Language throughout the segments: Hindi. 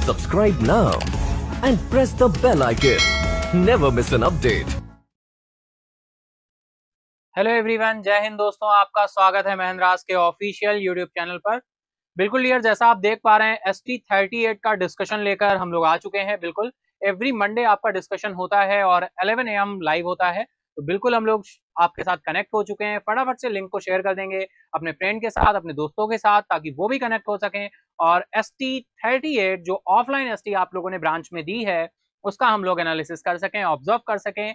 Subscribe now and press the bell icon. Never miss an update. Hello everyone, जय हिंद दोस्तों। आपका स्वागत है महेंद्रास के ऑफिशियल यूट्यूब चैनल पर। बिल्कुल यार, जैसा आप देख पा रहे हैं ST38 का डिस्कशन लेकर हम लोग आ चुके हैं। बिल्कुल एवरी मंडे आपका डिस्कशन होता है और 11 AM लाइव होता है। तो बिल्कुल हम लोग आपके साथ कनेक्ट हो चुके हैं। फटाफट से लिंक को शेयर कर देंगे अपने फ्रेंड के साथ, अपने दोस्तों के साथ, ताकि वो भी कनेक्ट हो सकें। और ST38 जो ऑफलाइन ST आप लोगों ने ब्रांच में दी है, उसका हम लोग एनालिसिस कर सकें, ऑब्जर्व कर सकें,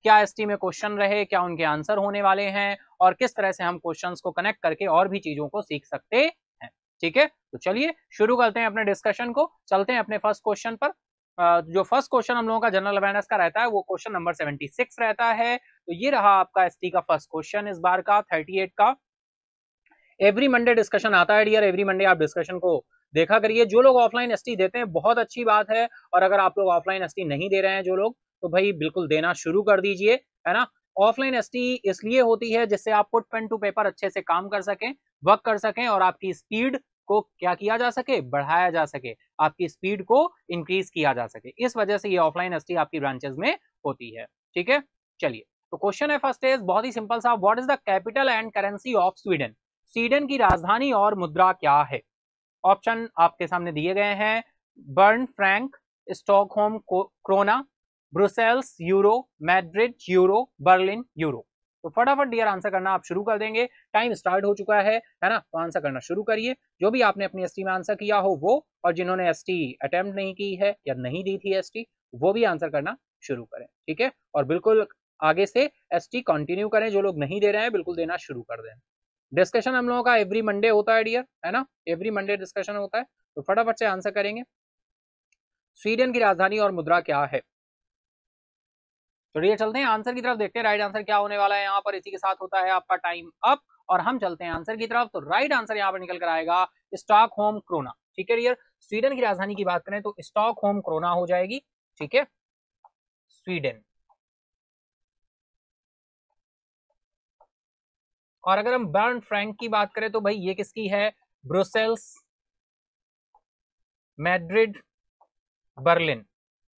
क्या एसटी में क्वेश्चन रहे, क्या उनके आंसर होने वाले हैं और किस तरह से हम क्वेश्चंस को कनेक्ट करके और भी चीजों को सीख सकते हैं। ठीक है, तो चलिए शुरू करते हैं अपने डिस्कशन को। चलते हैं अपने फर्स्ट क्वेश्चन पर। जो फर्स्ट क्वेश्चन हम लोगों का जनरल अवेयरनेस का रहता है वो क्वेश्चन नंबर 76 रहता है। तो ये रहा आपका एसटी का फर्स्ट क्वेश्चन इस बार का 38 का। एवरी मंडे डिस्कशन आता है डियर, एवरी मंडे आप डिस्कशन को देखा करिए। जो लोग ऑफलाइन एसटी देते हैं बहुत अच्छी बात है, और अगर आप लोग ऑफलाइन एसटी नहीं दे रहे हैं जो लोग, तो भाई बिल्कुल देना शुरू कर दीजिए, है ना। ऑफलाइन एसटी इसलिए होती है जिससे आप पुट पेन टू पेपर अच्छे से काम कर सकें, वर्क कर सकें, और आपकी स्पीड को क्या किया जा सके, बढ़ाया जा सके, आपकी स्पीड को इंक्रीज किया जा सके। इस वजह से ये ऑफलाइन एसटी आपकी ब्रांचेस में होती है। ठीक है, चलिए तो क्वेश्चन है फर्स्ट इज बहुत ही सिंपल सा। What is the capital and currency of Sweden? Sweden की राजधानी और मुद्रा क्या है? ऑप्शन आपके सामने दिए गए हैं। Bern franc, Stockholm krona, Brussels euro, Madrid euro, Berlin euro. तो फटाफट डियर आंसर करना आप शुरू कर देंगे। टाइम स्टार्ट हो चुका है ना। तो आंसर करना शुरू करिए। जो भी आपने अपनी एसटी में आंसर किया हो वो, और जिन्होंने एसटी अटेम्प्ट नहीं की है या नहीं दी थी एसटी, वो भी आंसर करना शुरू करें। ठीक है, और बिल्कुल आगे से एसटी कंटिन्यू करें। जो लोग नहीं दे रहे हैं बिल्कुल देना शुरू कर दें। डिस्कशन हम लोगों का एवरी मंडे होता है डियर, है ना। एवरी मंडे डिस्कशन होता है, तो फटाफट से आंसर करेंगे। स्वीडन की राजधानी और मुद्रा क्या है? तो डियर चलते हैं आंसर की तरफ, देखते हैं राइट आंसर क्या होने वाला है यहाँ पर। इसी के साथ होता है आपका टाइम अप और हम चलते हैं आंसर की तरफ। तो राइट आंसर यहाँ पर निकल कर आएगा स्टॉकहोम क्रोना। ठीक है डियर, स्वीडन की राजधानी की बात करें तो स्टॉकहोम क्रोना हो जाएगी। ठीक है, स्वीडन। और अगर हम बर्न फ्रैंक की बात करें तो भाई ये किसकी है? ब्रुसेल्स, मैड्रिड, बर्लिन,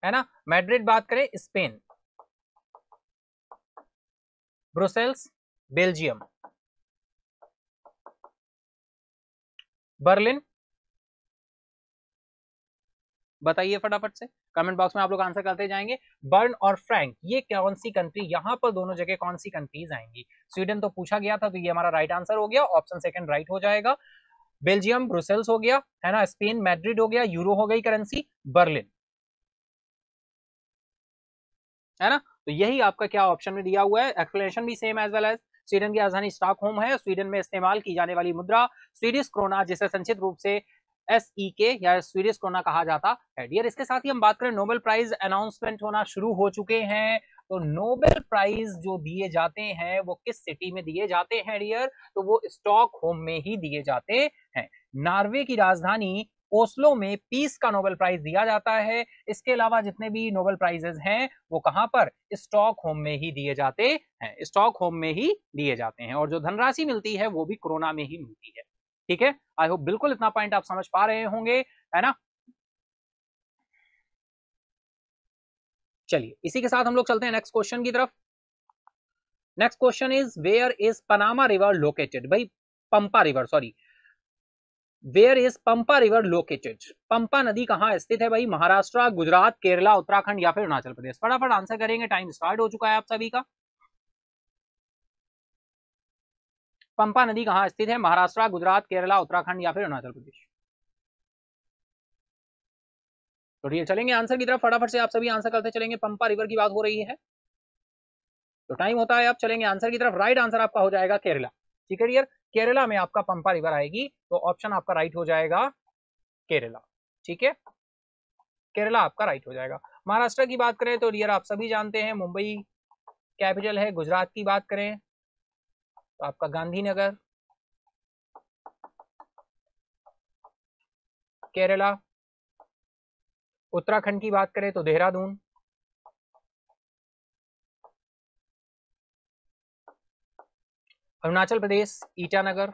है ना। मैड्रिड बात करें स्पेन, ब्रुसेल्स बेल्जियम, बर्लिन। बताइए फटाफट से कमेंट बॉक्स में, आप लोग आंसर करते जाएंगे। बर्न और फ्रैंक ये कौन सी कंट्री, यहां पर दोनों जगह कौन सी कंट्रीज आएंगी? स्वीडन तो पूछा गया था, तो ये हमारा राइट आंसर हो गया, ऑप्शन सेकंड राइट हो जाएगा। बेल्जियम ब्रुसेल्स हो गया, है ना। स्पेन मैड्रिड हो गया, यूरो हो गई करेंसी, बर्लिन, है ना। तो यही आपका क्या ऑप्शन में दिया हुआ है। एक्सप्लेनेशन भी same as well as. Sweden की राजधानी स्टॉकहोम है। स्वीडन में इस्तेमाल की जाने वाली मुद्रा स्वीडिश क्रोना, जिसे संक्षिप्त रूप से SEK या स्वीडिश क्रोना कहा जाता है डियर। इसके साथ ही हम बात करें, नोबेल प्राइज अनाउंसमेंट होना शुरू हो चुके हैं। तो नोबेल प्राइज जो दिए जाते हैं वो किस सिटी में दिए जाते हैं डियर? तो वो स्टॉकहोम में ही दिए जाते हैं। नॉर्वे की राजधानी ओस्लो में पीस का नोबेल प्राइज दिया जाता है। इसके अलावा जितने भी नोबेल प्राइजेस हैं वो कहां पर? स्टॉकहोम में ही दिए जाते हैं, स्टॉकहोम में ही दिए जाते हैं। और जो धनराशि मिलती है वो भी कोरोना में ही मिलती है। ठीक है, आई होप बिल्कुल इतना पॉइंट आप समझ पा रहे होंगे, है ना। चलिए इसी के साथ हम लोग चलते हैं नेक्स्ट क्वेश्चन की तरफ। Next question is where is Panama river located? भाई Pampa river, sorry, where is Pampa river located? Pampa नदी कहां स्थित है भाई? महाराष्ट्र, गुजरात, केरला, उत्तराखंड या फिर अरुणाचल प्रदेश? फटाफट आंसर करेंगे, टाइम स्टार्ट हो चुका है आप सभी का। पंपा नदी कहां स्थित है? महाराष्ट्र, गुजरात, केरला, उत्तराखंड या फिर अरुणाचल प्रदेश? तो ये चलेंगे आंसर की तरफ, फटाफट से आप सभी आंसर करते चलेंगे। पंपा रिवर की बात हो रही है, तो टाइम होता है, अब चलेंगे आंसर की तरफ। राइट आंसर आपका हो जाएगा केरला। ठीक है डियर, केरला में आपका पंपा रिवर आएगी, तो ऑप्शन आपका राइट हो जाएगा केरला। ठीक है, केरला आपका राइट हो जाएगा। महाराष्ट्र की बात करें तो डियर आप सभी जानते हैं मुंबई कैपिटल है। गुजरात की बात करें तो आपका गांधीनगर, केरला। उत्तराखंड की बात करें तो देहरादून, अरुणाचल प्रदेश ईटानगर,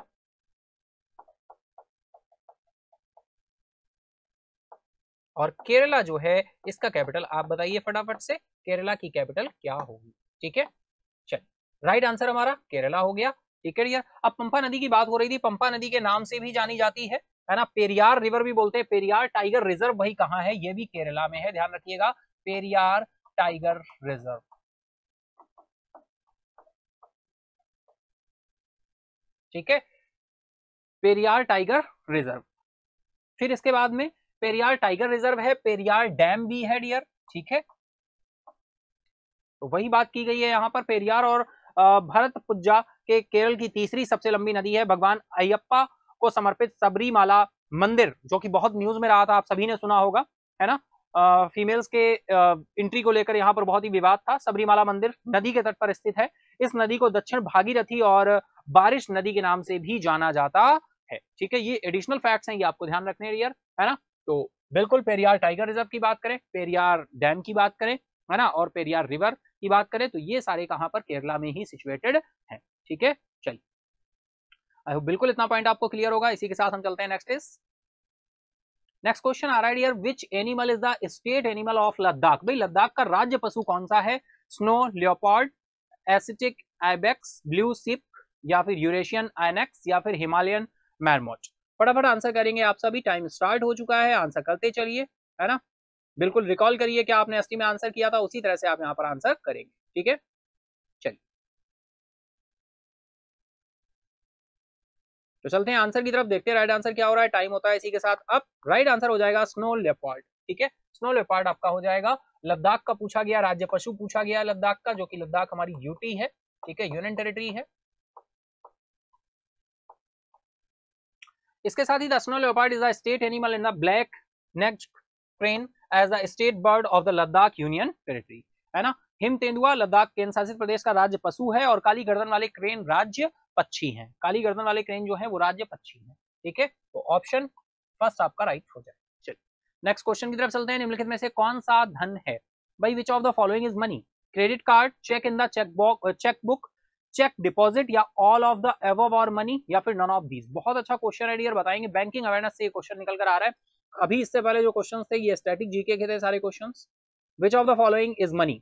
और केरला जो है इसका कैपिटल आप बताइए फटाफट से, केरला की कैपिटल क्या होगी। ठीक है, चल राइट आंसर हमारा केरला हो गया। ठीक है डियर, अब पंपा नदी की बात हो रही थी, पंपा नदी के नाम से भी जानी जाती है ना, पेरियार रिवर भी बोलते हैं। पेरियार टाइगर रिजर्व भाई कहाँ है, ये भी केरला में है, ध्यान रखिएगा, पेरियार टाइगर रिजर्व। ठीक है, पेरियार टाइगर रिजर्व। फिर इसके बाद में पेरियार टाइगर रिजर्व है, पेरियार डैम भी है डियर। ठीक है, तो वही बात की गई है यहाँ पर, पेरियार और भरतपुझा के केरल की तीसरी सबसे लंबी नदी है। भगवान अयप्पा को समर्पित सबरीमाला मंदिर, जो कि बहुत न्यूज में रहा था, आप सभी ने सुना होगा, है ना, फीमेल्स के एंट्री को लेकर यहाँ पर बहुत ही विवाद था। सबरीमाला मंदिर नदी के तट पर स्थित है। इस नदी को दक्षिण भागीरथी और बारिश नदी के नाम से भी जाना जाता है। ठीक है, ये एडिशनल फैक्ट्स हैं, ये आपको ध्यान रखने हैं, है ना। तो बिल्कुल पेरियार टाइगर रिजर्व की बात करें, पेरियार डैम की बात करें, है ना, और पेरियार रिवर की बात करें, तो ये सारे कहां पर, केरला में ही सिचुएटेड है। ठीक है, चलिए, आई होप बिल्कुल इतना पॉइंट आपको क्लियर होगा। इसी के साथ हम चलते हैं नेक्स्ट क्वेश्चन आ रहा है dear, which animal is the state animal of Ladakh. भाई लद्दाख का राज्य पशु कौन सा है, snow leopard, Asiatic ibex, blue sheep, या फिर यूरेशियन आइनेक्स, या फिर हिमालयन मैरमोच। फटाफट आंसर करेंगे आप सभी, टाइम स्टार्ट हो चुका है, आंसर करते चलिए, है ना। बिल्कुल रिकॉल करिए कि आपने एसटी में आंसर किया था, उसी तरह से आप यहाँ पर आंसर करेंगे। ठीक है, चलिए तो चलते हैं आंसर की तरफ, देखते हैं राइट आंसर क्या हो रहा है, टाइम होता है इसी के साथ। अब राइट आंसर हो जाएगा स्नो लेपर्ड। ठीक है, स्नो लेपर्ड आपका हो जाएगा। लद्दाख का पूछा गया, राज्य पशु पूछा गया लद्दाख का, जो कि लद्दाख हमारी यूटी है। ठीक है, यूनियन टेरिटरी है। इसके साथ ही the snow leopard is the state animal in the black necked crane as the state bird of the Ladakh union territory, है ना। हिम तेंदुआ लद्दाख केंद्र शासित प्रदेश का राज्य पशु है, और काली गर्दन वाले क्रेन राज्य पक्षी हैं। काली गर्दन वाले क्रेन जो है वो राज्य पक्षी हैं। ठीक है, तो ऑप्शन फर्स्ट आपका राइट हो जाए। चलिए नेक्स्ट क्वेश्चन की तरफ चलते हैं। निम्नलिखित में से कौन सा धन है, भाई which of the following is money, credit card, cheque in the cheque book, cheque deposit, या ऑल ऑफ द एबव और मनी, या फिर नन ऑफ दीज। बहुत अच्छा क्वेश्चन है डियर, बताएंगे बैंकिंग अवेयरनेस से ये क्वेश्चन निकल कर आ रहा है। अभी इससे पहले जो क्वेश्चंस थे ये स्टैटिक जीके के थे सारे questions. Which of the following is money,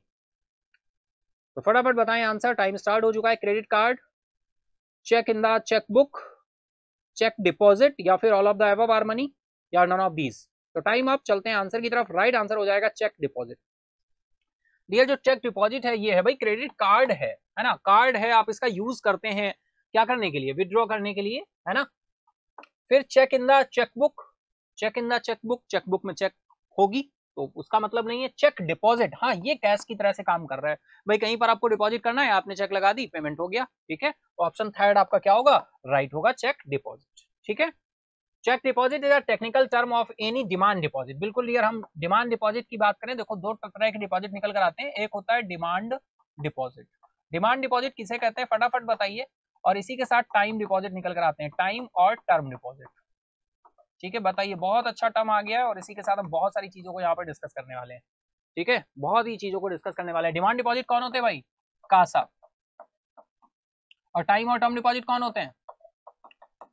तो फटाफट बताएं आंसर, टाइम स्टार्ट हो चुका है। Credit card, cheque in the cheque book, cheque deposit, या फिर all of the above are money, या नन ऑफ दीज। तो टाइम अप, चलते हैं आंसर की तरफ। राइट आंसर हो जाएगा चेक डिपॉजिट। डियर जो चेक डिपॉजिट है ये है भाई क्रेडिट कार्ड है ना, कार्ड है, आप इसका यूज करते हैं क्या करने के लिए, विड्रॉ करने के लिए, है ना। फिर cheque in the chequebook, cheque in the chequebook, chequebook में चेक होगी, तो उसका मतलब नहीं है। चेक डिपॉजिट, हाँ ये कैश की तरह से काम कर रहा है भाई, कहीं पर आपको डिपॉजिट करना है, आपने चेक लगा दी, पेमेंट हो गया। ठीक है, तो ऑप्शन थर्ड आपका क्या होगा, राइट होगा, चेक डिपॉजिट। ठीक है, cheque deposit is a technical term of any demand deposit. बिल्कुल यार, हम डिमांड डिपॉजिट की बात करें, देखो दो तरह के डिपॉजिट निकल कर आते हैं, एक होता है डिमांड डिपॉजिट। डिमांड डिपॉजिट किसे कहते हैं फटाफट बताइए, और इसी के साथ टाइम डिपॉजिट निकल कर आते हैं, टाइम और टर्म डिपॉजिट। ठीक है, बताइए, बहुत अच्छा टर्म आ गया है, और इसी के साथ हम बहुत सारी चीजों को यहाँ पर डिस्कस करने वाले हैं। ठीक है, बहुत ही चीजों को डिस्कस करने वाले हैं। डिमांड डिपॉजिट कौन होते हैं भाई, कासा, और टाइम और टर्म डिपॉजिट कौन होते हैं,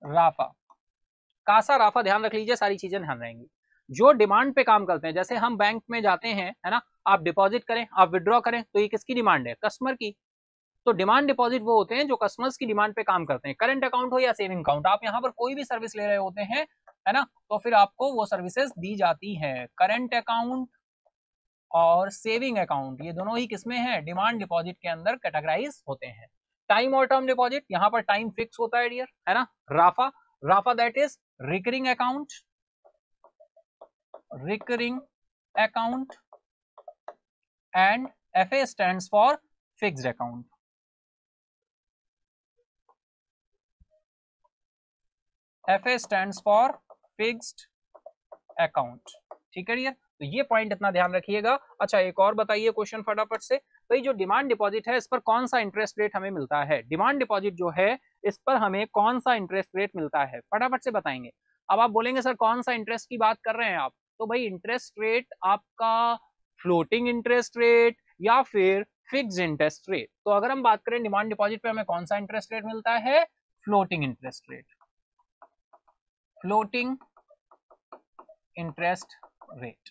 राफा। कासा राफा ध्यान रख लीजिए, सारी चीजें ध्यान रहेंगी। जो डिमांड पे काम करते हैं, जैसे हम बैंक में जाते हैं, है ना, आप डिपॉजिट करें, आप विड्रॉ करें, तो ये किसकी डिमांड है, कस्टमर की। तो डिमांड डिपॉजिट वो होते हैं जो कस्टमर्स की डिमांड पे काम करते हैं, करंट अकाउंट हो या सेविंग अकाउंट, आप यहाँ पर कोई भी सर्विस ले रहे होते हैं, है ना, तो फिर आपको वो सर्विसेज दी जाती है। करंट अकाउंट और सेविंग अकाउंट ये दोनों ही किसमें है, डिमांड डिपॉजिट के अंदर कैटेगराइज होते हैं। टाइम और टर्म डिपॉजिट, यहाँ पर टाइम फिक्स होता है डियर, है ना। राफा, राफा that is recurring account, recurring account, and FA stands for fixed account। FA stands for fixed account। ठीक है, तो ये पॉइंट इतना ध्यान रखिएगा। अच्छा एक और बताइए क्वेश्चन फटाफट से, भाई जो डिमांड डिपॉजिट है इस पर कौन सा इंटरेस्ट रेट हमें मिलता है, डिमांड डिपॉजिट जो है इस पर हमें कौन सा इंटरेस्ट रेट मिलता है, फटाफट से बताएंगे। अब आप बोलेंगे सर कौन सा इंटरेस्ट की बात कर रहे हैं आप, तो भाई इंटरेस्ट रेट आपका फ्लोटिंग इंटरेस्ट रेट या फिर फिक्स इंटरेस्ट रेट। तो अगर हम बात करें डिमांड डिपॉजिट पे हमें कौन सा इंटरेस्ट रेट मिलता है, floating interest rate, floating interest rate.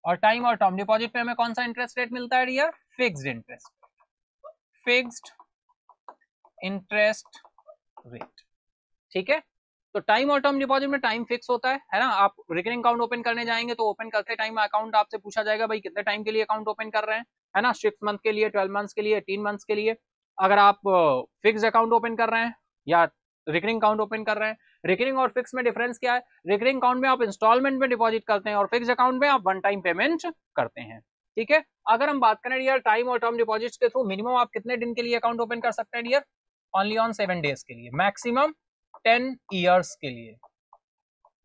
और टाइम और टर्म डिपॉजिट पे हमें कौन सा इंटरेस्ट रेट मिलता है dear? Fixed interest, fixed interest rate. ठीक है, तो टाइम और टर्म डिपॉजिट में टाइम फिक्स होता है ना। आप रिकरिंग अकाउंट ओपन करने जाएंगे तो ओपन करते टाइम अकाउंट आपसे पूछा जाएगा भाई कितने टाइम के लिए अकाउंट ओपन कर रहे हैं, है ना, 6 मंथ के लिए, 12 मंथ्स के लिए, 18 मंथ्स के लिए। अगर आप फिक्स अकाउंट ओपन कर रहे हैं या रिकरिंग अकाउंट ओपन कर रहे हैं, रिकरिंग और फिक्स में डिफरेंस क्या है? रिकरिंग अकाउंट में आप इंस्टॉलमेंट में डिपॉजिट करते हैं और फिक्स अकाउंट में आप वन टाइम पेमेंट करते हैं। ठीक है, अगर हम बात करें डियर टाइम और टर्म डिपॉजिट के थ्रू मिनिमम आप कितने दिन के लिए अकाउंट ओपन कर सकते हैं डियर? ओनली ऑन 7 डेज के लिए, मैक्सिमम 10 ईयर्स के लिए,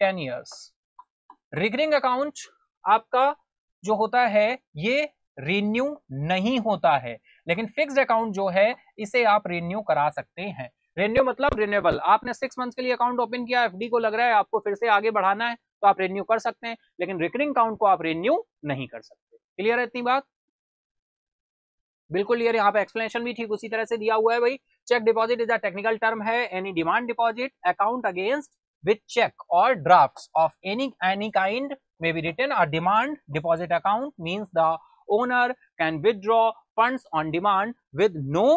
10 ईयर्स। रिकरिंग अकाउंट आपका जो होता है ये रिन्यू नहीं होता है, लेकिन फिक्स्ड अकाउंट जो है इसे आप रिन्यू करा सकते हैं। रिन्यू मतलब रिन्यूएबल। आपने 6 मंथ्स के लिए अकाउंट ओपन किया, एफडी को लग रहा है आपको फिर से आगे बढ़ाना है तो आप रिन्यू कर सकते हैं, लेकिन रिकरिंग अकाउंट को आप रिन्यू नहीं कर सकते। क्लियर है इतनी बात? बिल्कुल क्लियर। यहाँ पे एक्सप्लेनेशन भी ठीक उसी तरह से दिया हुआ है भाई। Cheque deposit is a technical term है, any demand deposit account against with check or drafts of any kind may be written. A demand deposit account means the owner can withdraw funds on demand with no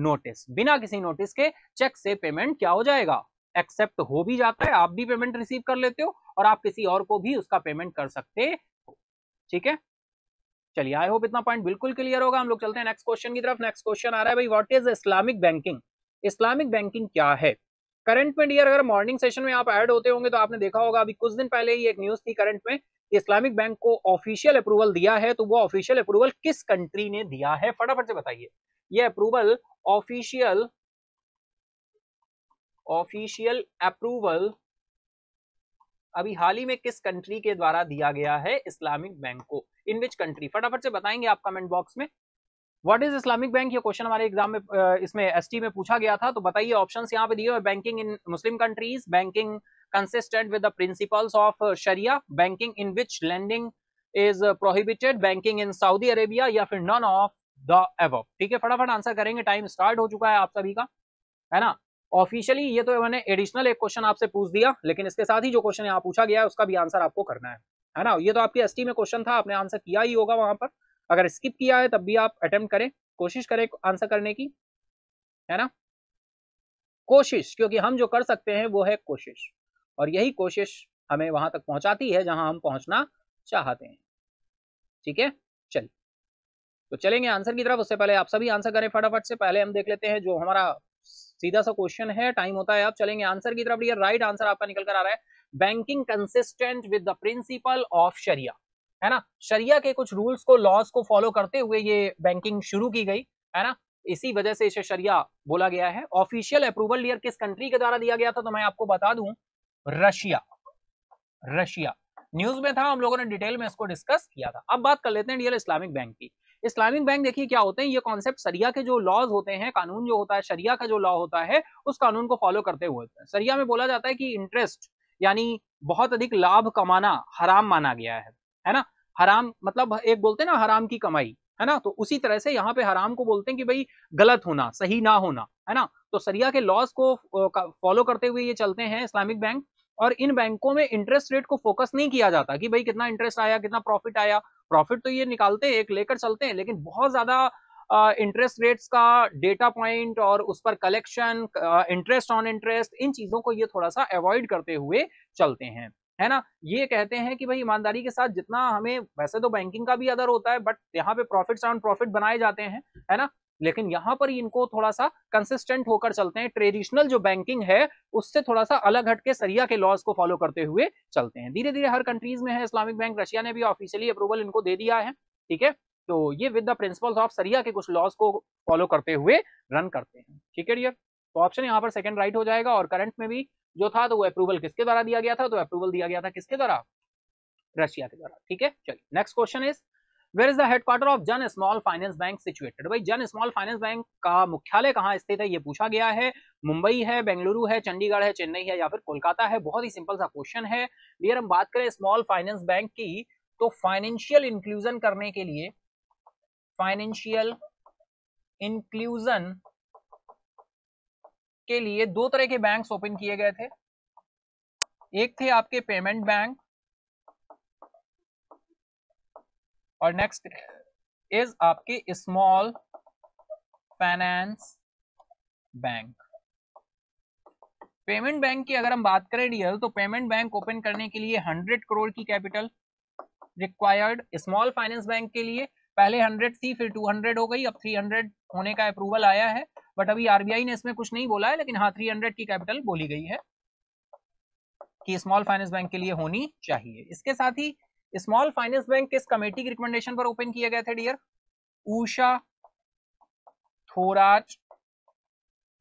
notice. बिना किसी नोटिस के चेक से पेमेंट क्या हो जाएगा? एक्सेप्ट हो भी जाता है, आप भी पेमेंट रिसीव कर लेते हो और आप किसी और को भी उसका पेमेंट कर सकते हो। ठीक है, चलिए आई होप इतना पॉइंट बिल्कुल क्लियर होगा। हम लोग चलते हैं नेक्स्ट क्वेश्चन की तरफ। नेक्स्ट क्वेश्चन आ रहा है भाई, what is Islamic banking? Islamic banking क्या है? करंट में डियर अगर मॉर्निंग सेशन में आप ऐड होते होंगे तो आपने देखा होगा अभी कुछ दिन पहले ही एक न्यूज थी करंट में, इस्लामिक बैंक को ऑफिशियल अप्रूवल दिया है। तो वो ऑफिशियल अप्रूवल किस कंट्री ने दिया है? फटाफट से बताइए। ये अप्रूवल ऑफिशियल अप्रूवल अभी हाल ही में किस कंट्री के द्वारा दिया गया है इस्लामिक बैंक को? इन विच कंट्री? फटाफट से बताएंगे आप कमेंट बॉक्स में। What is Islamic bank? ये क्वेश्चन हमारे एग्जाम में इसमें एसटी में पूछा गया था, तो बताइए। ऑप्शंस यहाँ पे दिए हुए, banking in Muslim countries, banking consistent with the principles of sharia, banking in which lending is prohibited, banking in Saudi Arabia, या फिर नन ऑफ द अबव। ठीक है, फटाफट आंसर करेंगे, टाइम स्टार्ट हो चुका है आप सभी का, है ना। ऑफिशियली ये तो मैंने एडिशनल एक क्वेश्चन आपसे पूछ दिया, लेकिन इसके साथ ही जो क्वेश्चन यहाँ पूछा गया है उसका भी आंसर आपको करना है ना। ये तो आपकी एसटी में क्वेश्चन था, आपने आंसर किया ही होगा वहां पर। अगर स्किप किया है तब भी आप अटेम्प्ट करें, कोशिश करें आंसर करने की, है ना। कोशिश, क्योंकि हम जो कर सकते हैं वो है कोशिश, और यही कोशिश हमें वहां तक पहुंचाती है जहां हम पहुंचना चाहते हैं। ठीक है, चलिए तो चलेंगे आंसर की तरफ। उससे पहले आप सभी आंसर करें फटाफट से। पहले हम देख लेते हैं जो हमारा सीधा सा क्वेश्चन है, टाइम होता है अब। चलेंगे आंसर की तरफ। ये राइट आंसर आपका निकल कर आ रहा है, banking consistent with the principle of sharia, है ना। शरिया के कुछ रूल्स को, लॉज को फॉलो करते हुए ये बैंकिंग शुरू की गई, है ना। इसी वजह से इसे शरिया बोला गया है। ऑफिशियल अप्रूवल ईयर किस कंट्री के द्वारा दिया गया था? तो मैं आपको बता दूं, रशिया। रशिया न्यूज में था, हम लोगों ने डिटेल में इसको डिस्कस किया था। अब बात कर लेते हैं डियर इस्लामिक बैंक की। इस्लामिक बैंक देखिए क्या होते हैं, ये कॉन्सेप्ट शरिया के जो लॉज होते हैं, कानून जो होता है, शरिया का जो लॉ होता है उस कानून को फॉलो करते हुए होता है। शरिया में बोला जाता है कि इंटरेस्ट यानी बहुत अधिक लाभ कमाना हराम माना गया है ना। हराम मतलब एक बोलते हैं ना हराम की कमाई, है ना। तो उसी तरह से यहाँ पे हराम को बोलते हैं कि भाई गलत होना, सही ना होना, है ना। तो शरिया के लॉज को फॉलो करते हुए ये चलते हैं इस्लामिक बैंक। और इन बैंकों में इंटरेस्ट रेट को फोकस नहीं किया जाता कि भाई कितना इंटरेस्ट आया, कितना प्रॉफिट आया। प्रॉफिट तो ये निकालते हैं, एक लेकर चलते हैं, लेकिन बहुत ज्यादा इंटरेस्ट रेट्स का डेटा पॉइंट और उस पर कलेक्शन, इंटरेस्ट ऑन इंटरेस्ट, इन चीजों को ये थोड़ा सा अवॉइड करते हुए चलते हैं, है ना। ये कहते हैं कि भाई ईमानदारी के साथ जितना हमें, वैसे तो बैंकिंग का भी अदर होता है, बट यहाँ पे प्रॉफिट्स ऑन प्रॉफिट बनाए जाते हैं, है ना। लेकिन यहाँ पर इनको थोड़ा सा कंसिस्टेंट होकर चलते हैं। ट्रेडिशनल जो बैंकिंग है उससे थोड़ा सा अलग हटके शरिया के लॉज को फॉलो करते हुए चलते हैं। धीरे धीरे हर कंट्रीज में है इस्लामिक बैंक। रशिया ने भी ऑफिशियली अप्रूवल इनको दे दिया है, ठीक है। तो ये विद द प्रिंसिपल्स ऑफ शरिया के कुछ लॉज को फॉलो करते हुए रन करते हैं, ठीक है डियर। तो ऑप्शन यहाँ पर सेकंड राइट हो जाएगा। और करंट में भी जो था तो वो अप्रूवल किसके द्वारा दिया गया था? तो अप्रूवल दिया गया था किसके द्वारा? रशिया के द्वारा, ठीक है। चलिए next question is, where is the headquarter of Jana small finance bank situated? भाई जन स्मॉल फाइनेंस बैंक का मुख्यालय कहाँ स्थित है ये पूछा गया है। मुंबई है, बेंगलुरु है, चंडीगढ़ है, चेन्नई है, या फिर कोलकाता है? बहुत ही सिंपल सा क्वेश्चन है डियर। हम बात करें स्मॉल फाइनेंस बैंक की, तो फाइनेंशियल इंक्लूजन करने के लिए, फाइनेंशियल इंक्लूजन के लिए दो तरह के बैंक्स ओपन किए गए थे। एक थे आपके पेमेंट बैंक, और नेक्स्ट इज आपके small finance bank. Payment bank की अगर हम बात करें डियर, तो पेमेंट बैंक ओपन करने के लिए 100 करोड़ की capital required. Small finance bank के लिए पहले 100 थी, फिर 200 हो गई, अब 300 होने का अप्रूवल आया है, बट अभी आरबीआई ने इसमें कुछ नहीं बोला है, लेकिन हाँ 300 की कैपिटल बोली गई है कि स्मॉल फाइनेंस बैंक के लिए होनी चाहिए। इसके साथ ही स्मॉल फाइनेंस बैंक किस कमेटी की रिकमेंडेशन पर ओपन किया गया था डियर? उषा थोराट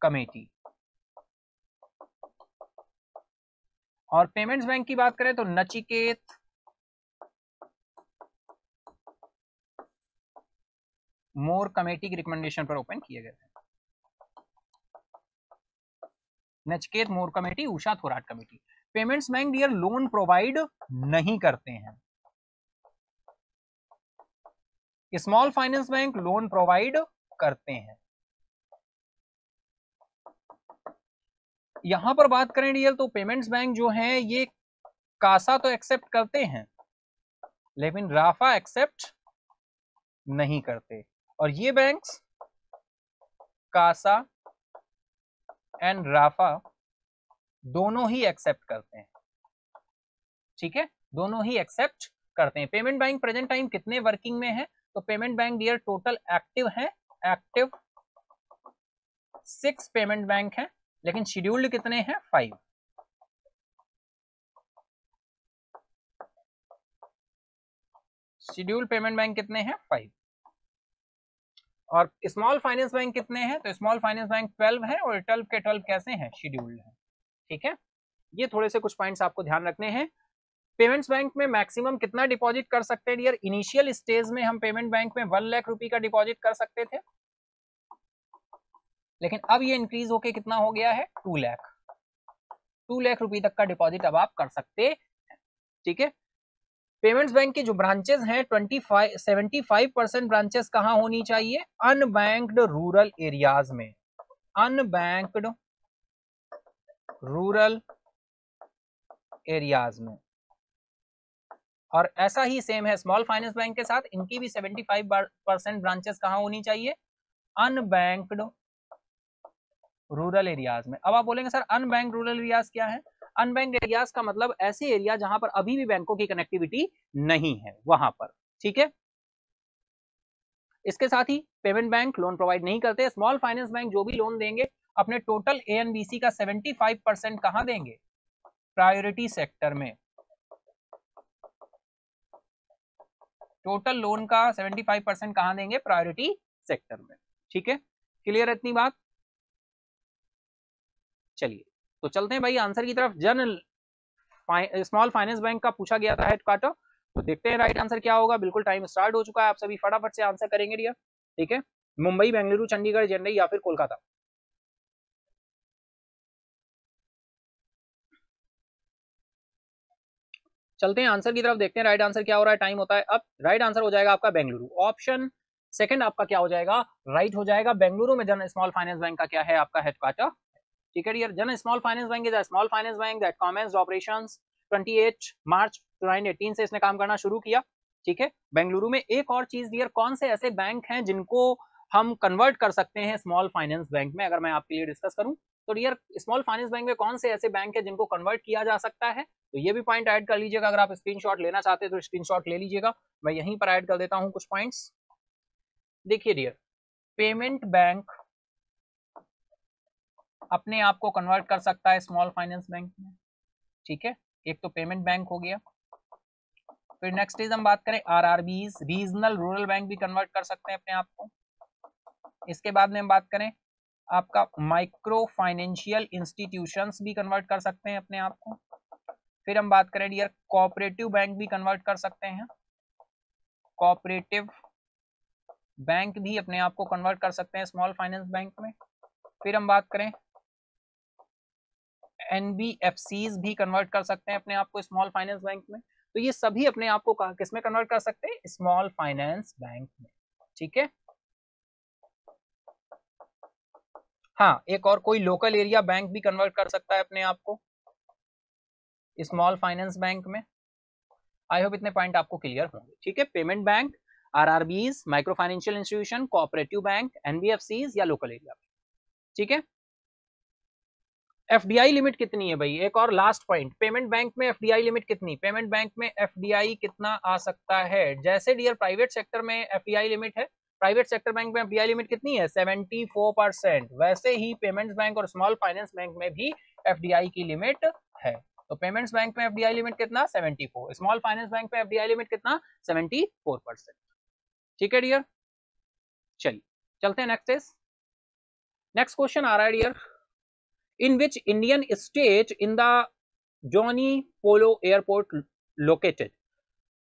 कमेटी। और पेमेंट्स बैंक की बात करें तो नचिकेत मोर कमेटी की रिकमेंडेशन पर ओपन किए गए थे। Nachiket Mor committee, Usha Thorat committee. Payments bank dear loan provide नहीं करते हैं। Small finance bank loan provide करते हैं। यहां पर बात करें डियर तो पेमेंट्स बैंक जो है ये कासा तो एक्सेप्ट करते हैं, लेकिन राफा एक्सेप्ट नहीं करते। और ये बैंक्स कासा एंड राफा दोनों ही एक्सेप्ट करते हैं। ठीक है, दोनों ही एक्सेप्ट करते हैं। पेमेंट बैंक प्रेजेंट टाइम कितने वर्किंग में है? तो payment bank dear total active है, एक्टिव 6 पेमेंट बैंक है, लेकिन शेड्यूल्ड कितने हैं? 5। शेड्यूल्ड पेमेंट बैंक कितने हैं? 5। और स्मॉल फाइनेंस बैंक कितने हैं? तो स्मॉल फाइनेंस बैंक 12 है, और 12 के 12 कैसे हैं? शेड्यूल्ड है। ठीक है, ये थोड़े से कुछ पॉइंट्स आपको ध्यान रखने हैं। पेमेंट्स बैंक में मैक्सिमम कितना डिपॉजिट कर सकते हैं डियर? इनिशियल स्टेज में हम पेमेंट बैंक में 1 लाख रुपए का डिपॉजिट कर सकते थे, लेकिन अब ये इंक्रीज होके कितना हो गया है? 2 लाख। 2 लाख रुपए तक का डिपॉजिट अब आप कर सकते हैं। ठीक है, पेमेंट्स बैंक की जो ब्रांचेस हैं 75% ब्रांचेस कहां होनी चाहिए? अनबैंक्ड रूरल एरियाज में। अनबैंक्ड रूरल एरियाज में। और ऐसा ही सेम है स्मॉल फाइनेंस बैंक के साथ, इनकी भी 75% ब्रांचेस कहां होनी चाहिए? अनबैंक्ड रूरल एरियाज में। अब आप बोलेंगे सर अनबैंक्ड रूरल एरियाज क्या है? अनबैंक्ड एरियाज का मतलब ऐसे एरिया जहां पर अभी भी बैंकों की कनेक्टिविटी नहीं है, वहां पर। ठीक है, इसके साथ ही पेमेंट बैंक लोन प्रोवाइड नहीं करते। स्मॉल फाइनेंस बैंक जो भी लोन देंगे अपने टोटल एएनबीसी का 75% कहां देंगे? प्रायोरिटी सेक्टर में। टोटल लोन का 75% कहां देंगे? प्रायोरिटी सेक्टर में। ठीक है, क्लियर है इतनी बात? चलिए तो चलते हैं भाई आंसर की तरफ। स्मॉल फाइनेंस बैंक का पूछा गया था हेडक्वार्टर, तो देखते हैं राइट आंसर क्या होगा। बिल्कुल टाइम स्टार्ट हो चुका है, आप सभी फटाफट से आंसर करेंगे डियर। ठीक है, मुंबई, बेंगलुरु, चंडीगढ़, चेन्नई या फिर कोलकाता। चलते हैं आंसर की तरफ, देखते हैं राइट आंसर क्या हो रहा है। टाइम होता है अब। राइट आंसर हो जाएगा आपका बेंगलुरु। ऑप्शन सेकंड आपका क्या हो जाएगा? राइट हो जाएगा। बेंगलुरु में जन स्मॉल फाइनेंस बैंक का क्या है? आपका हेडक्वार्टर। ठीक है डियर, जन small finance bank is a small finance bank that commenced operations 28 मार्च 2018 से इसने काम करना शुरू किया। ठीक है, बेंगलुरु में। एक और चीज डियर, कौन से ऐसे बैंक हैं जिनको हम कन्वर्ट कर सकते हैं स्मॉल फाइनेंस बैंक में? अगर मैं आपके लिए डिस्कस करूं तो डियर स्मॉल फाइनेंस बैंक में कौन से ऐसे बैंक है जिनको कन्वर्ट किया जा सकता है? तो ये भी पॉइंट ऐड कर लीजिएगा। अगर आप स्क्रीनशॉट लेना चाहते हैं तो स्क्रीनशॉट ले लीजिएगा, मैं यहीं पर ऐड कर देता हूं कुछ पॉइंट्स। देखिए डियर, पेमेंट बैंक अपने आप को कन्वर्ट कर सकता है स्मॉल फाइनेंस बैंक में। ठीक है, एक तो पेमेंट बैंक हो गया। फिर नेक्स्ट चीज हम बात करें आरआरबीज, रीजनल रूरल बैंक भी कन्वर्ट कर सकते हैं अपने आप को। इसके बाद में हम बात करें आपका माइक्रो फाइनेंशियल इंस्टीट्यूशंस भी कन्वर्ट कर सकते हैं अपने आप को। फिर हम बात करें डियर कोऑपरेटिव बैंक भी कन्वर्ट कर सकते हैं। कोऑपरेटिव बैंक भी अपने आप को कन्वर्ट कर सकते हैं स्मॉल फाइनेंस बैंक में। फिर हम बात करें एनबीएफसीज भी कन्वर्ट कर सकते हैं अपने आप को स्मॉल फाइनेंस बैंक में। तो ये सभी अपने आप को किस में कन्वर्ट कर सकते हैं? स्मॉल फाइनेंस बैंक में। ठीक है, हाँ एक और कोई लोकल एरिया बैंक भी कन्वर्ट कर सकता है अपने आप को स्मॉल फाइनेंस बैंक में। आई होप इतने पॉइंट आपको क्लियर होंगे। ठीक है, payment bank RRBs, micro financial institution, cooperative bank, NBFCs या लोकल एरिया। ठीक है, एफडीआई लिमिट कितनी है भाई, एक और लास्ट पॉइंट, पेमेंट बैंक में एफडीआई लिमिट कितनी, पेमेंट बैंक में एफडीआई कितना आ सकता है। जैसे डियर प्राइवेट सेक्टर में एफडीआई लिमिट है, प्राइवेट सेक्टर बैंक में एफडीआई लिमिट कितनी है 74%, वैसे ही पेमेंट्स बैंक और स्मॉल फाइनेंस बैंक में भी एफडीआई की लिमिट है। तो पेमेंट्स बैंक में एफडीआई लिमिट कितना 74, स्मॉल फाइनेंस बैंक में एफडीआई लिमिट कितना 74%। ठीक है डियर, चलिए चलते हैं नेक्स्ट क्वेश्चन आ रहा है dear, in which Indian state in the Johnny Polo Airport located?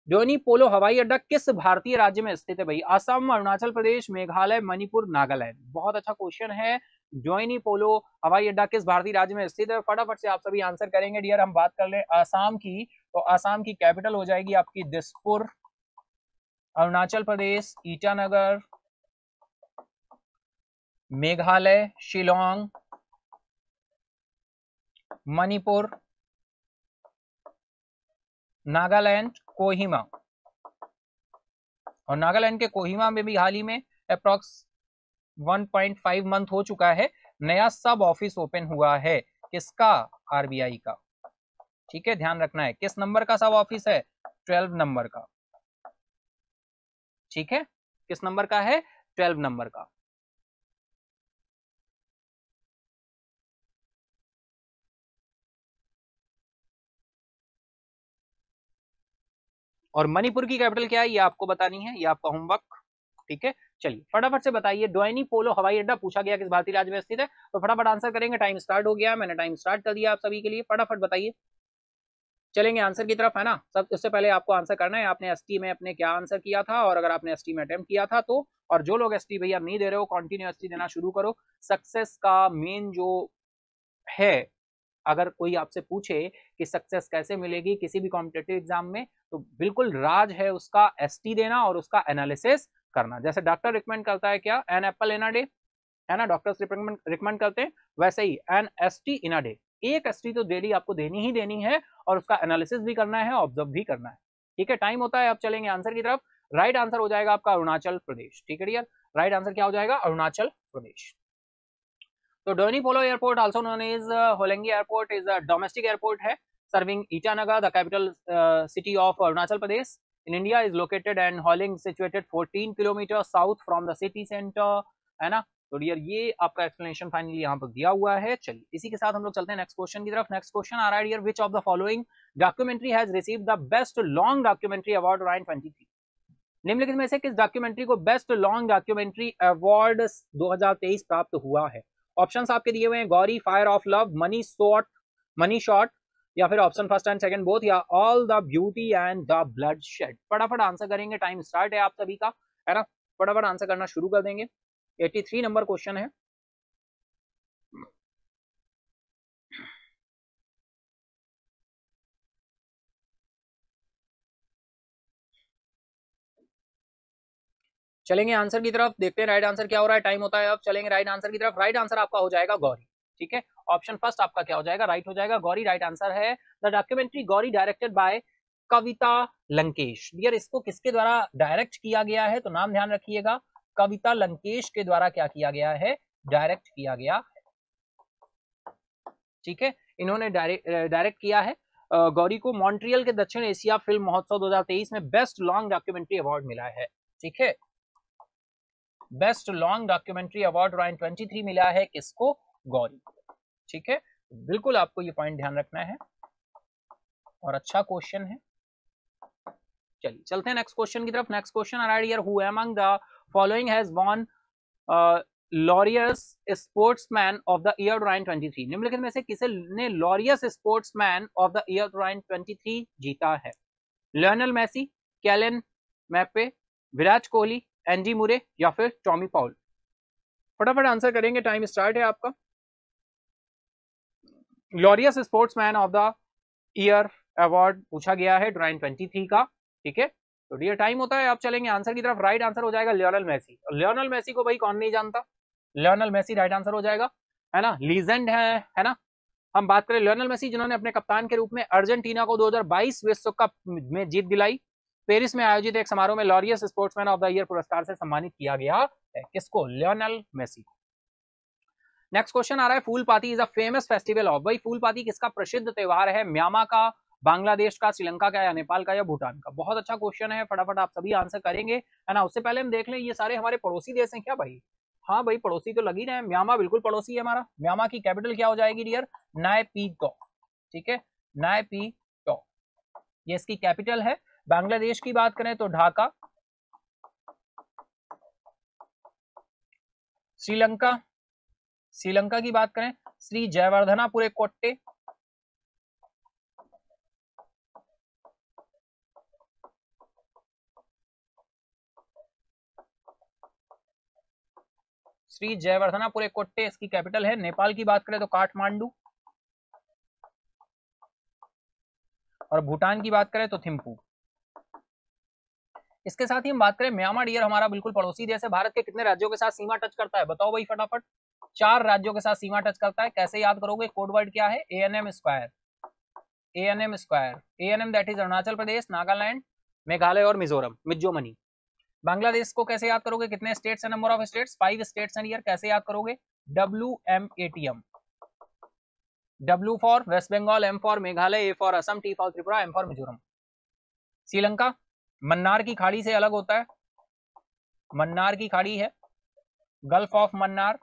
Johnny Polo हवाई अड्डा किस भारतीय राज्य में स्थित है भाई, असम, अरुणाचल प्रदेश, मेघालय, मणिपुर, नागालैंड। बहुत अच्छा क्वेश्चन है, जॉनी पोलो हवाई अड्डा किस भारतीय राज्य में स्थित है, फटाफट से आप सभी आंसर करेंगे डियर। हम बात कर ले आसाम की, तो आसाम की कैपिटल हो जाएगी आपकी दिसपुर, अरुणाचल प्रदेश ईटानगर, मेघालय शिलोंग, मणिपुर, नागालैंड कोहिमा। और नागालैंड के कोहिमा में भी हाल ही में अप्रॉक्स 1.5 मंथ हो चुका है, नया सब ऑफिस ओपन हुआ है, किसका, आरबीआई का। ठीक है, ध्यान रखना है किस नंबर का सब ऑफिस है, 12 नंबर का। ठीक है, किस नंबर का है, 12 नंबर का। और मणिपुर की कैपिटल क्या है ये आपको बतानी है, ये आपका होमवर्क। ठीक है, चलिए फटाफट से बताइए, डोइनी पोलो हवाई अड्डा पूछा गया किस भारतीय राज्य में स्थित है, तो फटाफट आंसर करेंगे, टाइम स्टार्ट हो गया, मैंने टाइम स्टार्ट कर दिया आप सभी के लिए, फटाफट बताइए, चलेंगे आंसर की तरफ, है ना। सब उससे पहले आपको आंसर करना है आपने एसटी में अपने क्या आंसर किया था, और अगर आपने एसटी में अटेम्प्ट किया था तो, और जो लोग एसटी भैया नहीं दे रहे हो कंटिन्यू एसटी देना शुरू करो। सक्सेस का मेन जो है, अगर कोई आपसे पूछे कि सक्सेस कैसे मिलेगी किसी भी कॉम्पिटेटिव एग्जाम में, तो बिल्कुल राज है उसका एसटी देना और उसका एनालिसिस करना। जैसे डॉक्टर रिकमेंड करता है क्या, an apple in a day, है ना, डॉक्टर्स रिकमेंड करते हैं, वैसे ही an ST in a day, एक एसटी तो डेली आपको देनी ही देनी है, और उसका एनालिसिस भी करना है, ऑब्जर्व भी करना है। ठीक है, टाइम होता है, अब चलेंगे आंसर की तरफ। राइट आंसर हो जाएगा आपका अरुणाचल प्रदेश। ठीक है डियर, राइट आंसर क्या हो जाएगा, अरुणाचल प्रदेश। तो Donyi Polo airport also known as Hollongi airport is a domestic airport है, serving Itanagar the capital city of Arunachal Pradesh in India, is located and Hollongi situated 14 kilometre south from the city centre, है ना। तो डियर ये आपका एक्सप्लेनेशन फाइनली यहाँ पर दिया हुआ है। चलिए इसी के साथ हम लोग चलते हैं नेक्स्ट क्वेश्चन की तरफ। नेक्स्ट क्वेश्चन आ रहा है dear, which of the following documentary has received the best long documentary award 2023? निम्नलिखित में से किस डॉक्यूमेंट्री को बेस्ट लॉन्ग डॉक्यूमेंट्री अवार्ड 2023 प्राप्त हुआ है? ऑप्शंस आपके दिए हुए हैं, Gauri, fire of love, money shot, या फिर option first and second both, या all the beauty and the bloodshed. फटाफट आंसर करेंगे, टाइम स्टार्ट है आप सभी का, है ना, फटाफट आंसर करना शुरू कर देंगे। 83 नंबर क्वेश्चन है। चलेंगे आंसर की तरफ, देखते हैं राइट आंसर क्या हो रहा है, टाइम होता है अब, चलेंगे राइट आंसर की तरफ। राइट आंसर आपका हो जाएगा गौरी। ठीक है, ऑप्शन फर्स्ट आपका क्या हो जाएगा, राइट हो जाएगा, गौरी राइट आंसर है। The documentary Gauri directed by Kavita Lankesh. Dear इसको किसके द्वारा डायरेक्ट किया गया है, तो नाम ध्यान रखिएगा, कविता लंकेश के द्वारा क्या किया गया है, डायरेक्ट किया गया है। ठीक है, इन्होंने डायरेक्ट किया है। गौरी को मॉन्ट्रियल के दक्षिण एशिया फिल्म महोत्सव 2023 में बेस्ट लॉन्ग डॉक्यूमेंट्री अवार्ड मिला है। ठीक है, बेस्ट लॉन्ग डॉक्यूमेंट्री अवार्ड 2023 मिला है किसको, गौरी। ठीक है, बिल्कुल आपको ये पॉइंट ध्यान रखना है, और अच्छा क्वेश्चन है। चलिए चलते हैं नेक्स्ट क्वेश्चन की तरफ। नेक्स्ट क्वेश्चन आ रहा है here, who among the following has won Laureus sportsman of the year 2023? निम्नलिखित में से किसे ने Laureus sportsman of the year 2023 जीता है? लियोनेल मेसी, कैलन मैपे, विराट कोहली, एंडी मुरे, या फिर टॉमी पॉल? फटाफट आंसर करेंगे, टाइम स्टार्ट है आपका। Laureus sportsman of the year award पूछा गया है 2023 का। ठीक है, तो डियर टाइम होता है, आप चलेंगे आंसर की तरफ। राइट आंसर हो जाएगा लियोनेल मेसी। लियोनेल मेसी को भाई कौन नहीं जानता, लियोनेल मेसी राइट आंसर हो जाएगा, है ना, लीजेंड है ना। हम बात करें लियोनेल मेसी जिन्होंने अपने कप्तान के रूप में अर्जेंटीना को 2022 विश्व कप में जीत दिलाई, पेरिस में आयोजित एक समारोह में Laureus sportsman of the year पुरस्कार से सम्मानित किया गया है। किसको? लियोनेल मेसी को। नेक्स्ट क्वेश्चन आ रहा है, Phulpati is a famous festival of. भाई फूलपाती किसका प्रसिद्ध त्योहार है? म्यांमार का, बांग्लादेश का, श्रीलंका का, या नेपाल का, या भूटान का? बहुत अच्छा क्वेश्चन है, फटाफट आप सभी आंसर करेंगे, है ना। उससे पहले हम देख लें ये सारे हमारे पड़ोसी देश हैं क्या भाई? हाँ भाई पड़ोसी तो लग ही रहे हैं। म्यांमार बिल्कुल पड़ोसी है हमारा। म्यांमार की कैपिटल क्या हो जाएगी डियर? नायपीटो। ठीक है, नायपीटो ये इसकी कैपिटल है। बांग्लादेश की बात करें तो ढाका। श्रीलंका की बात करें श्री जयवर्धनापुरे कोट्टे। श्री जयवर्धनापुरे कोट्टे इसकी कैपिटल है। नेपाल की बात करें तो काठमांडू, और भूटान की बात करें तो थिम्पू। इसके साथ ही हम बात करें म्यांमार डियर हमारा बिल्कुल पड़ोसी देश है। भारत के कितने राज्यों के साथ सीमा टच करता है? बताओ भाई फटाफट। 4 राज्यों के साथ सीमा टच करता है। कैसे याद करोगे? कोड वर्ड क्या है? ANM square. ANM square, ANM that is Arunachal Pradesh, Nagaland, Meghalaya और मिजोरम, मिज्जोमनी। बांग्लादेश को कैसे याद करोगे? कितने स्टेट्स है? नंबर ऑफ स्टेट्स 5 स्टेट्स हैं डियर। कैसे याद करोगे? WMATM। W for West Bengal, M for Meghalaya, A for Assam, T for Tripura, M for Mizoram. Sri Lanka Mannar की खाड़ी से अलग होता है। मन्नार की खाड़ी है, gulf of Mannar,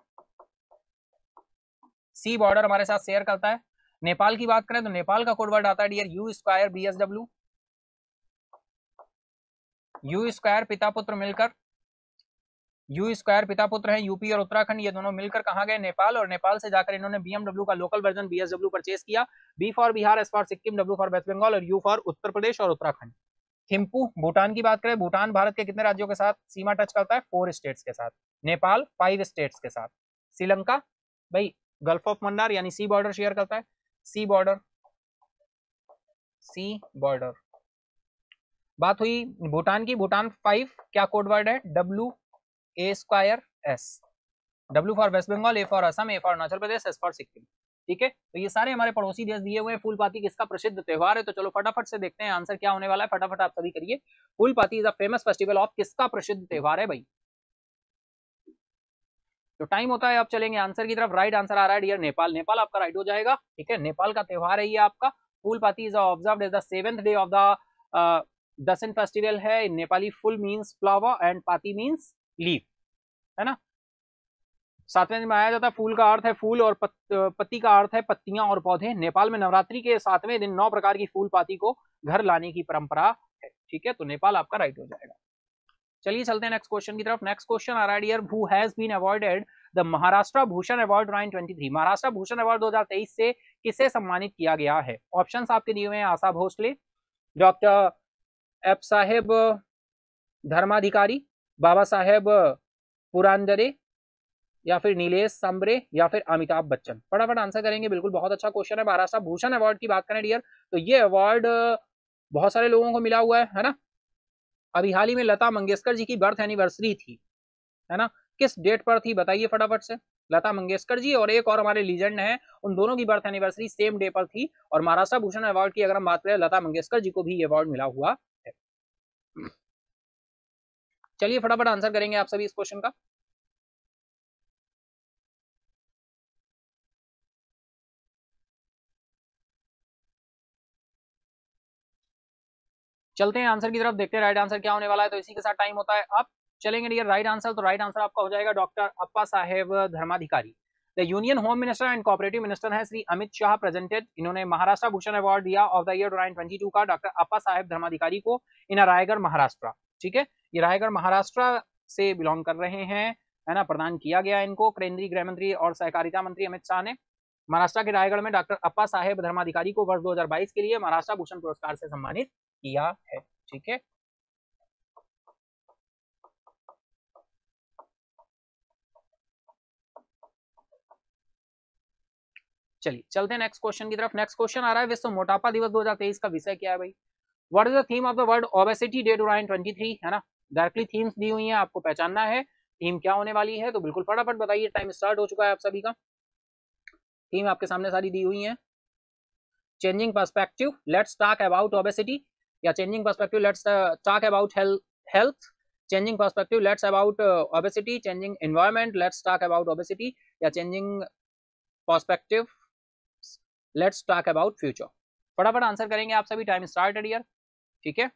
sea border हमारे साथ शेयर करता है। नेपाल की बात करें तो नेपाल का कोड वर्ड आता है dear U square BSW। U square पिता पुत्र मिलकर, U स्क्वायर पिता पुत्र है यूपी और उत्तराखंड, ये दोनों मिलकर कहाँ गए? नेपाल। और नेपाल से जाकर इन्होंने BMW का लोकल वर्जन BSW परचेज किया। B for Bihar, S for Sikkim, W for West Bengal और U फॉर उत्तर प्रदेश और उत्तराखंड। थिम्पू भूटान की बात करें, भूटान भारत के कितने राज्यों के साथ सीमा टच करता है? 4 स्टेट्स के साथ। नेपाल 5 स्टेट्स के साथ। श्रीलंका भाई गल्फ ऑफ मन्नार यानी सी बॉर्डर शेयर करता है। Sea border, sea border. बात हुई भूटान की, भूटान 5 क्या कोड वर्ड है? WA square S। W for West Bengal, A for Assam, A for Arunachal Pradesh, S for Sikkim. ठीक है, तो ये सारे हमारे पड़ोसी देश दिए हुए हैं। फूलपाती किसका प्रसिद्ध त्योहार है? तो चलो फटाफट से देखते हैं आंसर क्या होने वाला है। फटाफट आप सभी करिए। Phulpati is a famous festival of किसका प्रसिद्ध त्योहार है भाई? तो टाइम होता है, अब चलेंगे आंसर की तरफ। राइट आंसर आ रहा है डियर नेपाल। नेपाल आपका राइट हो जाएगा। ठीक है, नेपाल का त्योहार है ये आपका। Phulpati is observed as the 7th day of the Dashain festival है। In Nepali phul means flower and pati means leaf, है ना। 7वें दिन में आया जाता है। फूल का अर्थ है फूल और पत्ती का अर्थ है पत्तियां और पौधे। नेपाल में नवरात्रि के 7वें दिन 9 प्रकार की फूल पाती को घर लाने की परंपरा है। ठीक है, तो नेपाल आपका राइट हो जाएगा। चलिए चलते हैं नेक्स्ट क्वेश्चन की तरफ। नेक्स्ट क्वेश्चन आ रहा है dear, who has been awarded the Maharashtra Bhushan award 2023। Maharashtra Bhushan award 2023 से किसे सम्मानित किया गया है? ऑप्शंस आपके दिए हुए हैं। आशा भोसले, डॉक्टर एफ साहेब धर्माधिकारी, बाबा साहेब पुरांदरे, या फिर नीलेश सांबरे, या फिर अमिताभ बच्चन। फटाफट आंसर करेंगे। बिल्कुल बहुत अच्छा क्वेश्चन है। महाराष्ट्र भूषण अवार्ड की बात करें डियर तो ये अवार्ड बहुत सारे लोगों को मिला हुआ है ना। अभी हाल ही में लता मंगेशकर जी की बर्थ एनिवर्सरी थी, है ना। किस डेट पर थी बताइए फटाफट से? लता मंगेशकर जी और एक और हमारे लीजेंड हैं, उन दोनों की बर्थ एनिवर्सरी सेम डे पर थी। और महाराष्ट्र भूषण अवार्ड की अगर हम बात करें, लता मंगेशकर जी को भी ये अवार्ड मिला हुआ है। चलिए फटाफट आंसर करेंगे आप सभी इस क्वेश्चन का। चलते हैं आंसर की तरफ, देखते हैं राइट आंसर क्या होने वाला है। तो इसी के साथ टाइम होता है, अब चलेंगे डियर राइट आंसर। तो राइट आंसर आपका हो जाएगा doctor Appa Saheb Dharmadhikari. The union home minister and cooperative minister है श्री अमित शाह प्रेजेंटेड। इन्होंने महाराष्ट्र भूषण अवार्ड दिया ऑफ द ईयर 2022 का डॉक्टर अप्पा साहेब धर्माधिकारी को इन रायगढ़ महाराष्ट्र। ठीक है, ये रायगढ़ महाराष्ट्र से बिलोंग कर रहे हैं, है ना। प्रदान किया गया इनको केंद्रीय गृह मंत्री और सहकारिता मंत्री अमित शाह ने। महाराष्ट्र के रायगढ़ में डॉक्टर अप्पा साहेब धर्माधिकारी को वर्ष 2022 के लिए महाराष्ट्र भूषण पुरस्कार से सम्मानित किया है। ठीक है, चलिए चलते हैं नेक्स्ट क्वेश्चन की तरफ। नेक्स्ट क्वेश्चन आ रहा है, विश्व मोटापा दिवस 2023 का विषय क्या है भाई? What is the theme of the world obesity day 2023, है ना। डायरेक्टली थीम्स दी हुई हैं, आपको पहचानना है थीम क्या होने वाली है। तो बिल्कुल फटाफट बताइए, टाइम स्टार्ट हो चुका है आप सभी का। थीम आपके सामने सारी दी हुई है। Changing perspective, let's talk about obesity, या changing perspective let's talk about health, changing perspective let's about obesity, changing environment let's talk about obesity, या changing perspective let's talk about future. फटाफट आंसर करेंगे आप सभी, टाइम स्टार्टेड हियर। ठीक है,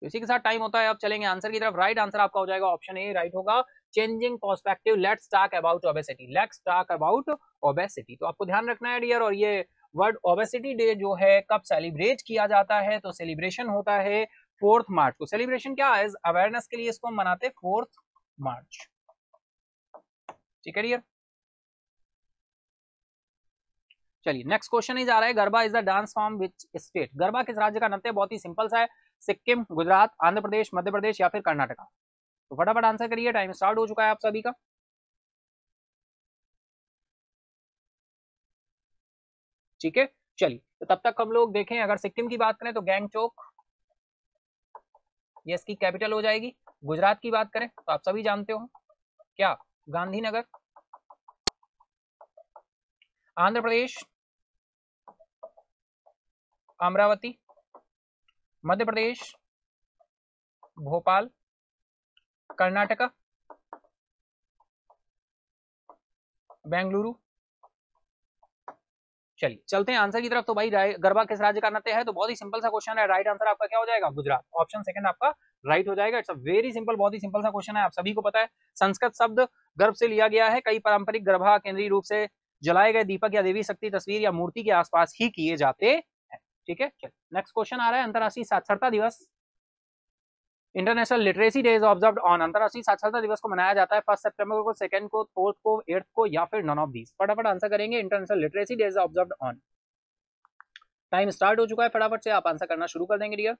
इसी के साथ टाइम होता है। अब चलेंगे आंसर की तरफ। राइट आंसर आपका हो जाएगा ऑप्शन ए, राइट होगा changing perspective let's talk about obesity, let's talk about obesity. तो आपको ध्यान रखना है डियर। और ये वर्ल्ड ओबेसिटी डे जो है कब सेलिब्रेट किया जाता है, तो सेलिब्रेशन होता है 4 मार्च को। सेलिब्रेशन क्या है, अवेयरनेस के लिए इसको हम मनाते हैं 4 मार्च। ठीक है डियर, चलिए नेक्स्ट क्वेश्चन ही जा रहा है। Garba is the dance form which state, garba किस राज्य का नृत्य? बहुत ही सिंपल सा है, सिक्किम, गुजरात, आंध्र प्रदेश, मध्य प्रदेश या फिर कर्नाटका। तो फटाफट आंसर करिए, टाइम स्टार्ट हो चुका है आप सभी का। ठीक है, चलिए तो तब तक हम लोग देखें, अगर सिक्किम की बात करें तो गैंगटोक, ये इसकी कैपिटल हो जाएगी। गुजरात की बात करें तो आप सभी जानते हो क्या, गांधीनगर। आंध्र प्रदेश अमरावती, मध्य प्रदेश भोपाल, कर्नाटका बेंगलुरु। चलिए चलते हैं आंसर की तरफ। तो भाई गरबा किस राज्य का नृत्य है, तो बहुत ही सिंपल सा क्वेश्चन है। राइट आंसर आपका क्या हो जाएगा, गुजरात। ऑप्शन सेकंड आपका राइट हो जाएगा। इट्स अ वेरी सिंपल, बहुत ही सिंपल सा क्वेश्चन है, आप सभी को पता है। संस्कृत शब्द गर्भ से लिया गया है। कई पारंपरिक गरबा केंद्रीय रूप से जलाए गए दीपक या देवी शक्ति तस्वीर या मूर्ति के आसपास ही किए जाते हैं। ठीक है, चलिए नेक्स्ट क्वेश्चन आ रहा है। अंतर्राष्ट्रीय साक्षरता दिवस, international literacy day is observed on, अंतर्राष्ट्रीय साक्षरता दिवस को मनाया जाता है 1 सितंबर को, 2 को, 4 को, 8 को या फिर नन ऑफ दीज। फटाफट आंसर करेंगे, international literacy day is observed on. Time start हो चुका है, फटाफट से आप आंसर करना शुरू कर देंगे डियर।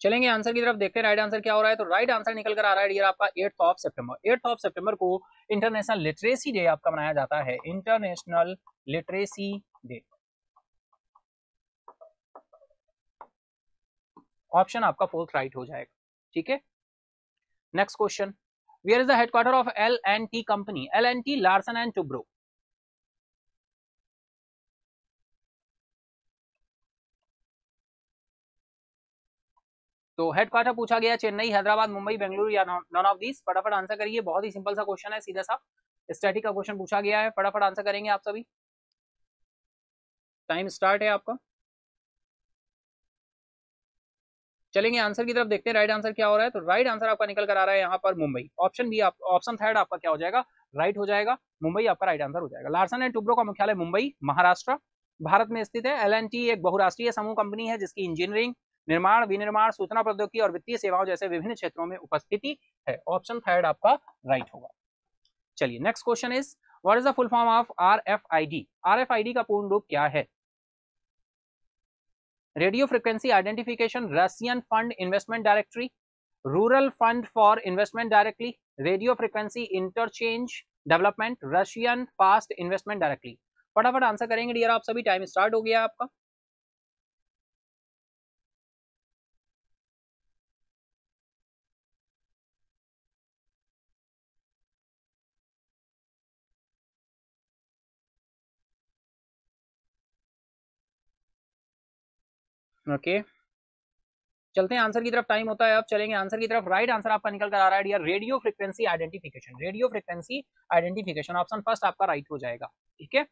चलेंगे आंसर की तरफ, देखते हैं राइट आंसर क्या हो रहा है। तो राइट आंसर निकल कर आ रहा है डियर आपका 8 सितंबर। 8 सितंबर को इंटरनेशनल लिटरेसी डे आपका मनाया जाता है, इंटरनेशनल लिटरेसी डे। ऑप्शन आपका फोर्थ राइट हो जाएगा। ठीक है, next question, where is the headquarter of L&T company, L&T Larsen and Toubro. तो हेडक्वार्टर पूछा गया चेन्नई, हैदराबाद, मुंबई, बेंगलुरु या नॉन ऑफ दीज। फटाफट आंसर करिए, बहुत ही सिंपल सा क्वेश्चन है, सीधा सा स्टैटिक का क्वेश्चन पूछा गया है। फटाफट आंसर करेंगे आप सभी, टाइम स्टार्ट है आपका। चलेंगे आंसर की तरफ, देखते हैं राइट आंसर क्या हो रहा है। तो राइट आंसर आपका निकल कर आ रहा है यहाँ पर Mumbai. Option B, option third आपका क्या हो जाएगा, राइट हो जाएगा, मुंबई आपका राइट आंसर हो जाएगा। लार्सन एंड टुब्रो का मुख्यालय मुंबई महाराष्ट्र भारत में स्थित है। L&T एक बहुराष्ट्रीय समूह कंपनी है जिसकी इंजीनियरिंग, निर्माण, विनिर्माण, सूचना प्रौद्योगिकी और वित्तीय सेवाओं जैसे विभिन्न क्षेत्रों में उपस्थिति है। ऑप्शन थर्ड आपका राइट होगा। चलिए next question is, what is the full form of RFID, RFID का पूर्ण रूप क्या है? Radio frequency identification, Russian fund investment directory, rural fund for investment directly, radio frequency interchange development, Russian fast investment directly. फटाफट आंसर करेंगे डियर आप सभी, टाइम स्टार्ट हो गया आपका। ओके चलते हैं आंसर की तरफ, टाइम होता है अब। चलेंगे आंसर की तरफ। राइट आंसर आपका निकल कर आ रहा है dear, radio frequency identification, radio frequency identification. Option first आपका राइट हो जाएगा। ठीक है,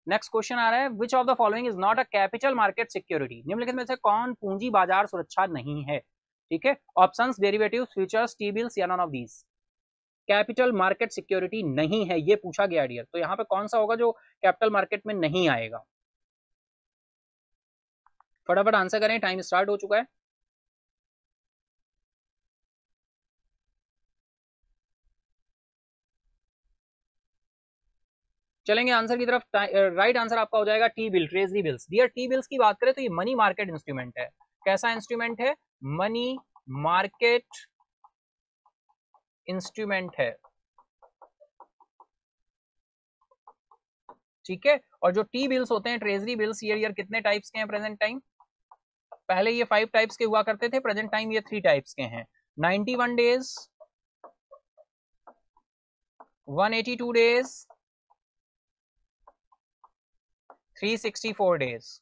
नेक्स्ट क्वेश्चन आ रहा है, which of the following is not a capital market security, निम्नलिखित में से कौन पूंजी बाजार सुरक्षा नहीं है? ठीक है, options derivative, futures, T bills या none of these. Capital market security नहीं है, ये पूछा गया डियर। तो यहाँ पे कौन सा होगा जो कैपिटल मार्केट में नहीं आएगा? फटाफट आंसर करें, टाइम स्टार्ट हो चुका है। चलेंगे आंसर की तरफ। राइट आंसर आपका हो जाएगा T bill, treasury bills. Dear T bills की बात करें तो ये मनी मार्केट इंस्ट्रूमेंट है। कैसा इंस्ट्रूमेंट है? मनी मार्केट इंस्ट्रूमेंट है। ठीक है, और जो टी बिल्स होते हैं, ट्रेजरी बिल्स, ये कितने टाइप्स के हैं प्रेजेंट टाइम? पहले ये 5 टाइप्स के हुआ करते थे, प्रेजेंट टाइम ये 3 टाइप्स के हैं। 91 डेज, 182 डेज, 364 डेज।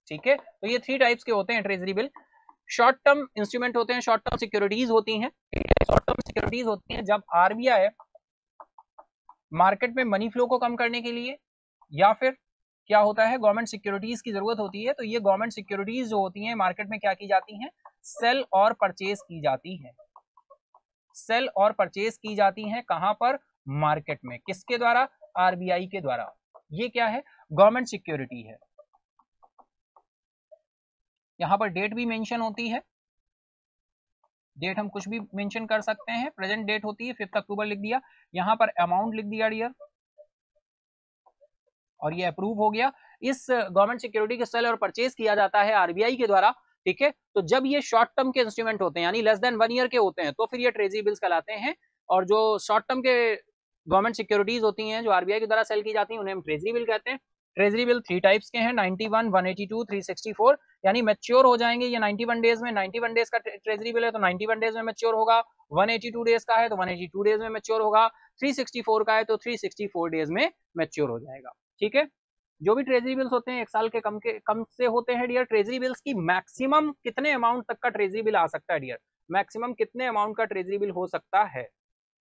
ठीक है, तो ये 3 टाइप्स के होते हैं treasury bill. Short term instrument होते हैं, शॉर्ट टर्म सिक्योरिटीज होती हैं। शॉर्ट टर्म सिक्योरिटीज होती हैं जब आरबीआई मार्केट में मनी फ्लो को कम करने के लिए, या फिर क्या होता है, गवर्नमेंट सिक्योरिटीज की जरूरत होती है, तो ये गवर्नमेंट सिक्योरिटीज जो होती हैं मार्केट में क्या की जाती हैं, सेल और परचेज की जाती हैं। सेल और परचेज की जाती हैं कहां पर, मार्केट में। किसके द्वारा, आरबीआई के द्वारा। ये क्या है, गवर्नमेंट सिक्योरिटी है। यहां पर डेट भी मेंशन होती है, डेट हम कुछ भी मेंशन कर सकते हैं। प्रेजेंट डेट होती है 5 अक्टूबर लिख दिया, यहां पर अमाउंट लिख दिया डियर, और ये अप्रूव हो गया। इस गवर्नमेंट सिक्योरिटी के सेल और परचेज किया जाता है आरबीआई के द्वारा, ठीक है। तो जब ये शॉर्ट टर्म के इंस्ट्रूमेंट होते हैं, यानी लेस देन 1 ईयर के होते हैं, तो फिर ये ट्रेजरी बिल्स कहलाते हैं। और जो शॉर्ट टर्म के गवर्नमेंट सिक्योरिटीज होती हैं जो आरबीआई के द्वारा सेल की जाती हैं, उन्हें हम ट्रेजरी बिल कहते हैं। ट्रेजरी बिल 3 टाइप्स के हैं, 91, 182, 364, यानी मैच्योर हो जाएंगे ये 91 डेज में। 91 डेज का ट्रेजरी बिल है तो 91 डेज में मैच्योर होगा। 182 डेज का है तो 182 डेज में मैच्योर होगा। 364 का है तो 364 डेज में मैच्योर हो जाएगा, ठीक है। जो भी ट्रेजरी बिल्स होते हैं 1 साल के कम से होते हैं डियर। ट्रेजरी बिल्स की मैक्सिमम कितने अमाउंट तक का ट्रेजरी बिल आ सकता है डियर, मैक्सिमम कितने अमाउंट का ट्रेजरी बिल हो सकता है,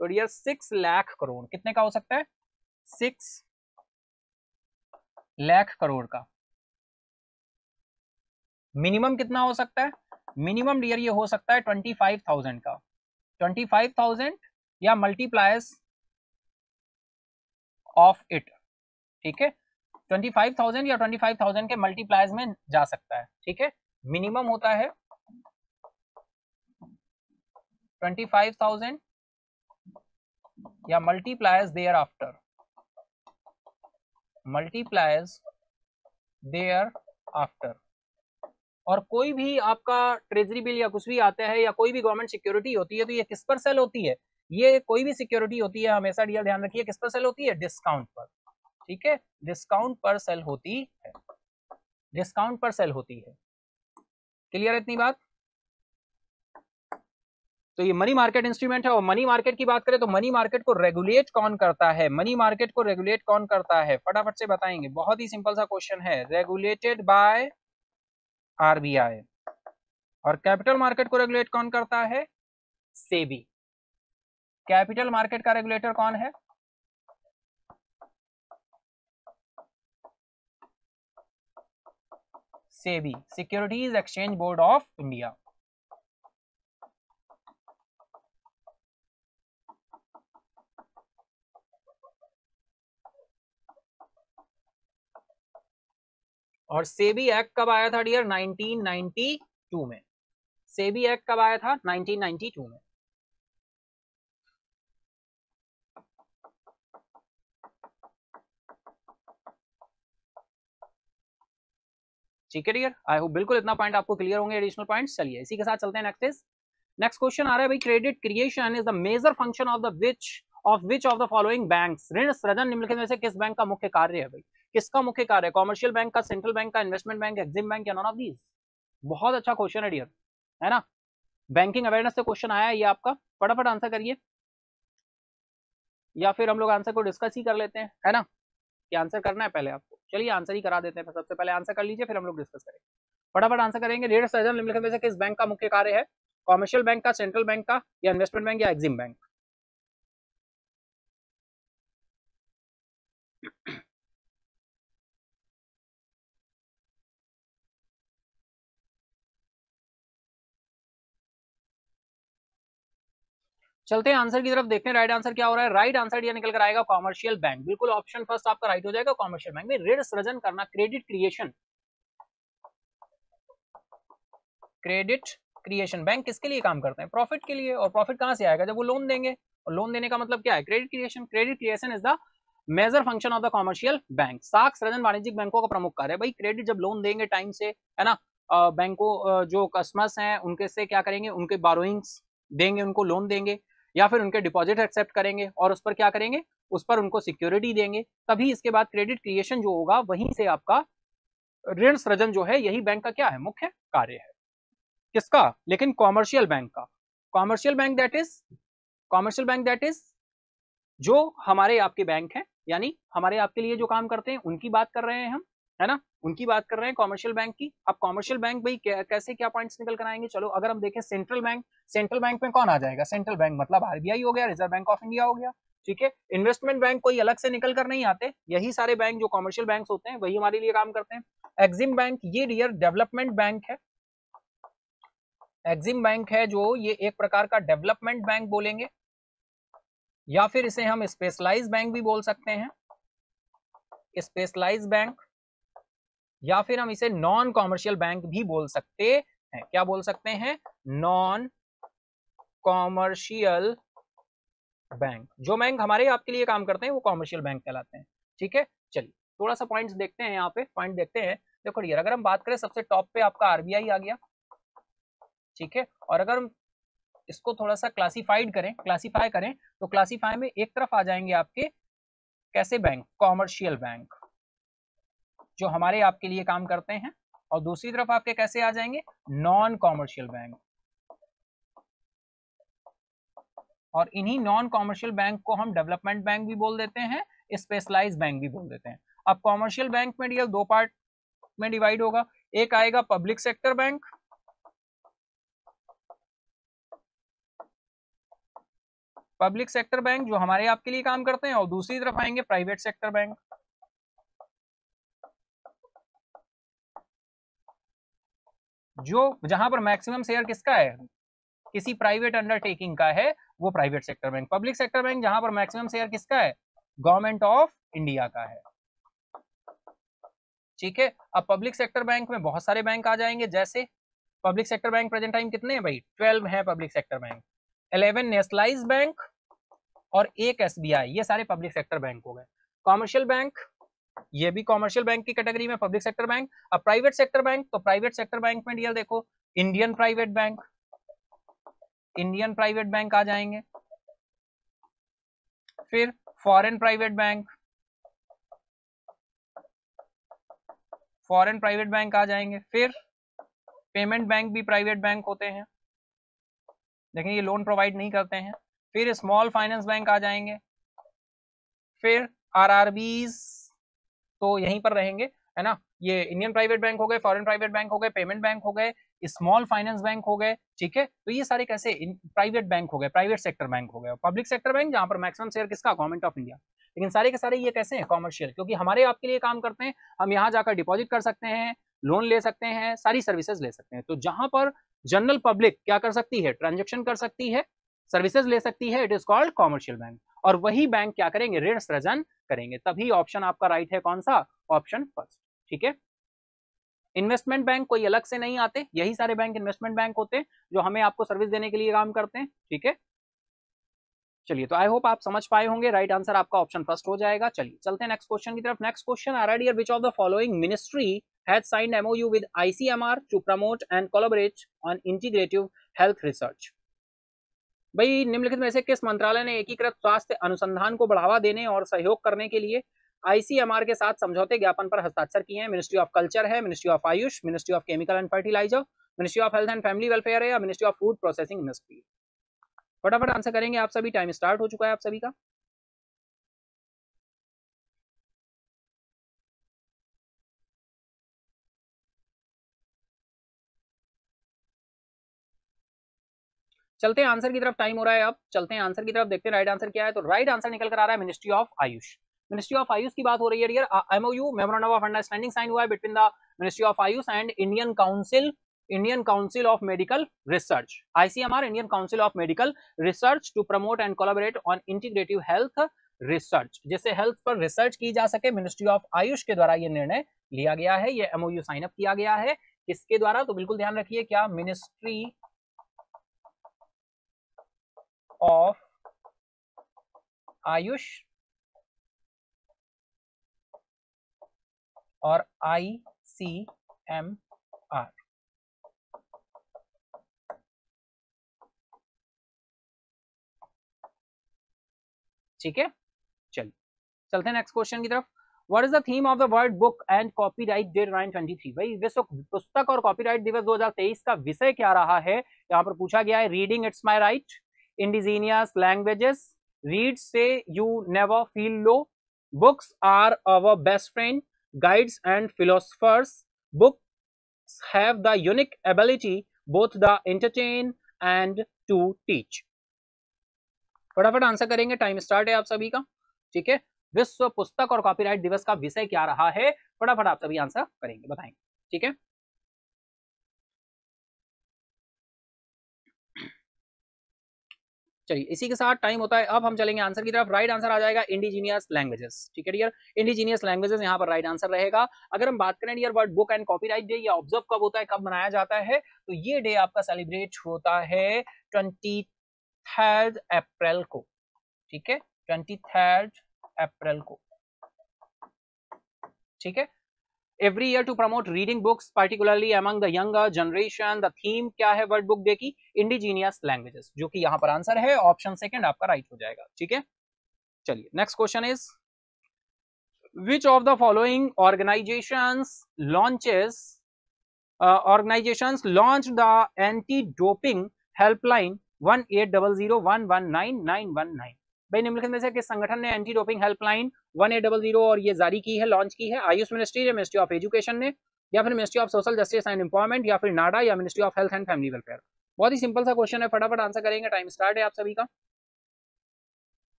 तो डियर 6 लाख करोड़। कितने का हो सकता है, 6 लाख करोड़ का। मिनिमम कितना हो सकता है, मिनिमम डियर ये हो सकता है 25,000 का। 25,000 या मल्टीप्लायर्स ऑफ इट, ठीक है। 25,000 या 25,000 के मल्टीप्लायर्स में जा सकता है, ठीक है। मिनिमम होता है 25,000 या multipliers thereafter, multipliers thereafter. और कोई भी आपका ट्रेजरी बिल या कुछ भी आता है, या कोई भी गवर्नमेंट सिक्योरिटी होती है, तो ये किस पर सेल होती है, ये कोई भी सिक्योरिटी होती है, हमेशा डियर ध्यान रखिए किस पर सेल होती है, डिस्काउंट पर, ठीक है। डिस्काउंट पर सेल होती है, डिस्काउंट पर सेल होती है। क्लियर है इतनी बात। तो ये मनी मार्केट इंस्ट्रूमेंट है। और मनी मार्केट की बात करें तो मनी मार्केट को रेगुलेट कौन करता है, मनी मार्केट को रेगुलेट कौन करता है, फटाफट से बताएंगे, बहुत ही सिंपल सा क्वेश्चन है। Regulated by RBI. और कैपिटल मार्केट को रेगुलेट कौन करता है, सेबी। कैपिटल मार्केट का रेगुलेटर कौन है, SEBI, securities exchange board of India. और सेबी एक्ट कब आया था डियर, 1992 में। सेबी एक्ट कब आया था, 1992 में। ठीक है डियर, आई होप बिल्कुल इतना पॉइंट आपको क्लियर होंगे, एडिशनल पॉइंट्स। चलिए इसी के साथ चलते हैं नेक्स्ट क्वेश्चन आ रहा है भाई। Credit creation is the major function of the which of the following banks. ऋण सृजन निम्नलिखित में से किस बैंक का मुख्य कार्य है भाई, किसका मुख्य कार्य है, कॉमर्शियल बैंक का, सेंट्रल बैंक का, इन्वेस्टमेंट बैंक, एक्सिम बैंक, या नॉन ऑफ दीज। बहुत अच्छा क्वेश्चन है डियर, है ना। बैंकिंग अवेयरनेस से क्वेश्चन आया है ये आपका, फटाफट आंसर करिए, या फिर हम लोग आंसर को डिस्कस ही कर लेते हैं, है ना, कि आंसर करना है पहले आपको। चलिए आंसर ही करा देते हैं, सबसे पहले आंसर कर लीजिए, फिर हम लोग डिस्कस करेंगे। फटाफट आंसर करेंगे। ऋण सृजन निम्नलिखित में से किस बैंक का मुख्य कार्य है, कॉमर्शियल बैंक का, सेंट्रल बैंक का, या इन्वेस्टमेंट बैंक, या एक्सिम बैंक। चलते हैं आंसर की तरफ, देखते हैं राइट आंसर क्या हो रहा है। राइट आंसर ये निकल कर आएगा कॉमर्शियल बैंक, बिल्कुल ऑप्शन फर्स्ट आपका राइट हो जाएगा। कॉमर्शियल बैंक में ऋण सृजन करना, क्रेडिट क्रिएशन बैंक किसके लिए काम करते हैं, प्रॉफिट के लिए। और प्रॉफिट कहां से आएगा, जब वो लोन देंगे, और लोन देने का मतलब क्या है, credit creation. Credit creation is the major function of the commercial bank. साख सृजन वाणिज्यिक बैंकों का प्रमुख कार्य है भाई। क्रेडिट जब लोन देंगे टाइम से, है ना, बैंकों जो कस्टमर्स हैं उनके से क्या करेंगे, उनके बारोइंग्स देंगे, उनको लोन देंगे या फिर उनके डिपॉजिट एक्सेप्ट करेंगे और उस पर क्या करेंगे, उस पर उनको सिक्योरिटी देंगे, तभी इसके बाद क्रेडिट क्रिएशन जो होगा वहीं से आपका ऋण सृजन जो है, यही बैंक का क्या है, मुख्य कार्य है। किसका, लेकिन कॉमर्शियल बैंक का। कॉमर्शियल बैंक दैट इज जो हमारे आपके बैंक हैं, यानी हमारे आपके लिए जो काम करते हैं उनकी बात कर रहे हैं हम, है ना, उनकी बात कर रहे हैं कॉमर्शियल बैंक की। अब कॉमर्शियल बैंक भाई कैसे क्या पॉइंट्स निकल कर आएंगे, चलो अगर हम देखें सेंट्रल बैंक में कौन आ जाएगा, सेंट्रल बैंक मतलब आरबीआई हो गया, रिजर्व बैंक ऑफ इंडिया हो गया, ठीक है। इन्वेस्टमेंट बैंक कोई अलग से निकल कर नहीं आते, यही सारे बैंक जो कॉमर्शियल बैंक होते हैं वही हमारे लिए काम करते हैं। एक्सिम बैंक ये डियर डेवलपमेंट बैंक है, एक्सिम बैंक है जो ये एक प्रकार का डेवलपमेंट बैंक बोलेंगे, या फिर इसे हम स्पेशलाइज बैंक भी बोल सकते हैं, स्पेशलाइज बैंक, या फिर हम इसे नॉन कॉमर्शियल बैंक भी बोल सकते हैं। क्या बोल सकते हैं, नॉन कॉमर्शियल बैंक। जो बैंक हमारे आपके लिए काम करते हैं वो कॉमर्शियल बैंक कहलाते हैं, ठीक है। चलिए थोड़ा सा पॉइंट्स देखते हैं, यहाँ पे पॉइंट देखते हैं। देखो यार, अगर हम बात करें सबसे टॉप पे आपका आरबीआई आ गया, ठीक है, और अगर हम इसको थोड़ा सा क्लासीफाई करें तो क्लासीफाई में एक तरफ आ जाएंगे आपके कैसे बैंक, कॉमर्शियल बैंक जो हमारे आपके लिए काम करते हैं, और दूसरी तरफ आपके कैसे आ जाएंगे, नॉन कॉमर्शियल बैंक। और इन्हीं नॉन कॉमर्शियल बैंक को हम डेवलपमेंट बैंक भी बोल देते हैं, स्पेशलाइज बैंक भी बोल देते हैं। अब कॉमर्शियल बैंक में डियर दो पार्ट में डिवाइड होगा, एक आएगा public sector bank, public sector bank जो हमारे आपके लिए काम करते हैं, और दूसरी तरफ आएंगे प्राइवेट सेक्टर बैंक। जो जहां पर मैक्सिमम शेयर किसका है, किसी प्राइवेट अंडरटेकिंग का है, वो private sector bank. Public sector bank जहां पर मैक्सिमम शेयर किसका है, गवर्नमेंट ऑफ इंडिया का है, ठीक है। अब पब्लिक सेक्टर बैंक में बहुत सारे बैंक आ जाएंगे, जैसे public sector bank present time कितने हैं भाई, 12 है public sector bank, 11 nationalise bank और एक एसबीआई, ये सारे पब्लिक सेक्टर बैंक हो गए। कॉमर्शियल बैंक ये भी कॉमर्शियल बैंक की कैटेगरी में पब्लिक सेक्टर बैंक। अब प्राइवेट सेक्टर बैंक, तो प्राइवेट सेक्टर बैंक में डियर देखो इंडियन प्राइवेट बैंक आ जाएंगे, फिर फॉरेन प्राइवेट बैंक आ जाएंगे, फिर पेमेंट बैंक भी प्राइवेट बैंक होते हैं, लेकिन ये लोन प्रोवाइड नहीं करते हैं, फिर स्मॉल फाइनेंस बैंक आ जाएंगे, फिर आरआरबीज तो यहीं पर रहेंगे, है ना, ये इंडियन प्राइवेट बैंक हो गए, फॉरेन प्राइवेट बैंक हो गए, पेमेंट बैंक हो गए, स्मॉल फाइनेंस बैंक हो गए, ठीक है। तो ये सारे कैसे प्राइवेट बैंक हो गए, प्राइवेट सेक्टर बैंक हो गए। पब्लिक सेक्टर बैंक जहां पर मैक्सिमम शेयर किसका, गवर्नमेंट ऑफ इंडिया, लेकिन सारे के सारे ये कैसे हैं, कॉमर्शियल, क्योंकि हमारे आपके लिए काम करते हैं, हम यहाँ जाकर डिपॉजिट कर सकते हैं, लोन ले सकते हैं, सारी सर्विसेज ले सकते हैं। तो जहां पर जनरल पब्लिक क्या कर सकती है, ट्रांजेक्शन कर सकती है, सर्विसेज ले सकती है, it is called commercial bank. और वही बैंक क्या करेंगे, ऋण सृजन करेंगे। तभी ऑप्शन आपका राइट है कौन सा, ऑप्शन फर्स्ट, ठीक है। इन्वेस्टमेंट बैंक कोई अलग से नहीं आते, यही सारे बैंक इन्वेस्टमेंट बैंक होते हैं जो हमें आपको सर्विस देने के लिए काम करते हैं, ठीक है। चलिए तो आई होप आप समझ पाए होंगे, राइट आंसर आपका ऑप्शन फर्स्ट हो जाएगा। चलिए चलते हैं नेक्स्ट क्वेश्चन की तरफ। नेक्स्ट क्वेश्चन आ रहा है dear, which of the following ministry has signed MoU with ICMR to promote and collaborate on integrative health research. भाई निम्नलिखित में से किस मंत्रालय ने एकीकृत स्वास्थ्य अनुसंधान को बढ़ावा देने और सहयोग करने के लिए आईसीएमआर के साथ समझौते ज्ञापन पर हस्ताक्षर किए हैं? मिनिस्ट्री ऑफ कल्चर है, ministry of Ayush, ministry of chemical and fertiliser, ministry of health and family welfare है, या ministry of food processing industry. फटाफट आंसर करेंगे आप सभी, टाइम स्टार्ट हो चुका है आप सभी का। चलते हैं आंसर की तरफ, टाइम हो रहा है अब, चलते हैं आंसर की तरफ, देखते हैं राइट आंसर क्या है। तो राइट आंसर निकल कर आ रहा है ministry of Ayush. Ministry of Ayush की बात हो रही है dear. MoU memorandum of understanding sign हुआ है between the ministry of Ayush and Indian Council of Medical Research, ICMR, Indian Council of Medical Research to promote and collaborate on integrative health research, जिससे हेल्थ पर रिसर्च की जा सके। मिनिस्ट्री ऑफ आयुष के द्वारा ये निर्णय लिया गया है, ये एमओयू साइन अप किया गया है किसके द्वारा, तो बिल्कुल ध्यान रखिए, क्या, मिनिस्ट्री ऑफ आयुष और आईसीएमआर। ठीक है, चलिए चलते हैं नेक्स्ट क्वेश्चन की तरफ। What is the theme of the world book and copyright day 2023? भाई विश्व पुस्तक और कॉपीराइट दिवस 2023 का विषय क्या रहा है? यहाँ पर पूछा गया है reading it's my right, indigenous languages, read so you never feel low, books are our best friend, guides and philosophers, books have the unique ability both the entertain and to teach. फटाफट आंसर करेंगे, टाइम स्टार्ट है आप सभी का। ठीक है, विश्व पुस्तक और कॉपीराइट दिवस का विषय क्या रहा है? फटाफट आप सभी आंसर करेंगे, बताएंगे। ठीक है, चलिए इसी के साथ टाइम होता है, अब हम चलेंगे आंसर की तरफ। राइट आंसर आ जाएगा इंडिजीनियस लैंग्वेजेस। ठीक है डियर, इंडिजीनियस लैंग्वेजेस यहाँ पर राइट आंसर रहेगा। अगर हम बात करें dear world book and copyright day, या ऑब्जर्व कब होता है, कब मनाया जाता है, तो ये डे आपका सेलिब्रेट होता है 23 अप्रैल को। ठीक है, 23 अप्रैल को। ठीक है, every year to promote reading books particularly among the younger generation. The theme क्या है वर्ल्ड बुक डे की? इंडिजीनियस लैंग्वेजेस, जो कि यहां पर आंसर है ऑप्शन सेकंड आपका राइट हो जाएगा। ठीक है, चलिए next question is which of the following organisations launch the anti doping helpline 1800119919। भाई निम्नलिखित में से किस संगठन ने एंटी डोपिंग हेल्पलाइन 1800 और ये जारी की है, लॉन्च की है? आयुष मिनिस्ट्री या मिनिस्ट्री ऑफ एजुकेशन ने, या फिर ministry of social justice and empowerment, या फिर नाडा, या ministry of health and family welfare? बहुत ही सिंपल सा क्वेश्चन है, फटाफट आंसर करेंगे, टाइम स्टार्ट है आप सभी का।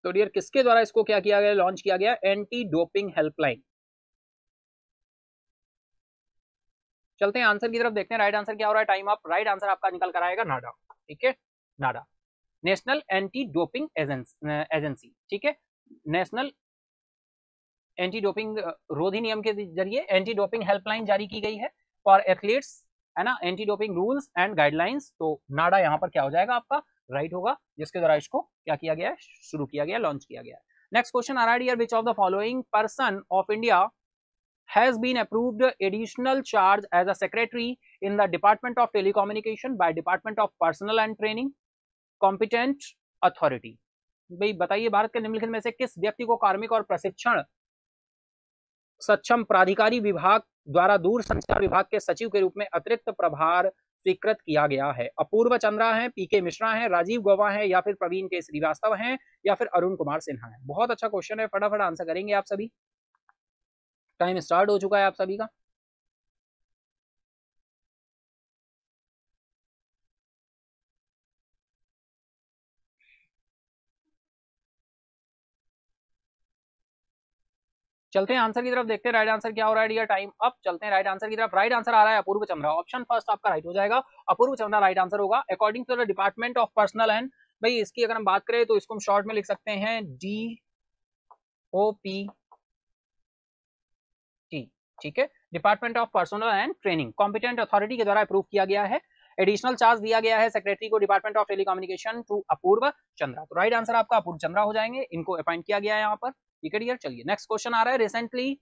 तो डियर किसके द्वारा इसको क्या किया गया, लॉन्च किया गया? Anti doping helpline. चलते हैं आंसर की तरफ, देखते हैं राइट आंसर क्या हो रहा है। Time up. राइट आंसर आपका निकल कर आएगा नाडा। ठीक है, नाडा, नेशनल एंटी डोपिंग एजेंसी। ठीक है, नेशनल एंटी डोपिंग रोधी नियम के जरिए एंटी डोपिंग हेल्पलाइन जारी की गई है फॉर एथलीट्स, है ना, anti doping rules and guidelines. तो नाडा यहाँ पर क्या हो जाएगा आपका राइट होगा, जिसके द्वारा इसको क्या किया गया है, शुरू किया गया, लॉन्च किया गया। नेक्स्ट क्वेश्चन आ रहा है dear, which of the following person of India has been approved additional charge as a secretary in the Department of Telecommunication by Department of Personnel and Training Competent Authority? भाई बताइए, भारत के निम्नलिखित में से किस व्यक्ति को कार्मिक और प्रशिक्षण सक्षम प्राधिकारी विभाग द्वारा दूर संचार विभाग के सचिव के रूप में अतिरिक्त प्रभार स्वीकृत किया गया है? अपूर्व चंद्रा है, पीके मिश्रा है, राजीव गौबा है, या फिर प्रवीण के श्रीवास्तव है, या फिर अरुण कुमार सिन्हा है? बहुत अच्छा क्वेश्चन है, फटाफट आंसर करेंगे आप सभी, टाइम स्टार्ट हो चुका है आप सभी का। चलते हैं आंसर की तरफ, देखते हैं राइट आंसर क्या हो रहा है डियर। Time up. चलते हैं राइट आंसर की तरफ। राइट आंसर आ रहा है अपूर्व चंद्रा, ऑप्शन फर्स्ट आपका राइट हो जाएगा, अपूर्व चंद्रा राइट आंसर होगा according to the department of personnel and. भाई इसकी अगर हम बात करें तो इसको हम शॉर्ट में लिख सकते हैं DOPT। ठीक है, department of personnel and training competent authority के द्वारा अप्रूव किया गया है। एडिशनल चार्ज दिया गया है सेक्रेटरी को डिपार्टमेंट ऑफ टेलीकम्युनिकेशन टू अपूर्व चंद्रा। तो राइट आंसर आपका अपूर्व चंद्रा हो जाएंगे, इनको अपॉइंट किया गया है यहाँ पर। ठीक है डियर, चलिए नेक्स्ट क्वेश्चन आ रहा है, recently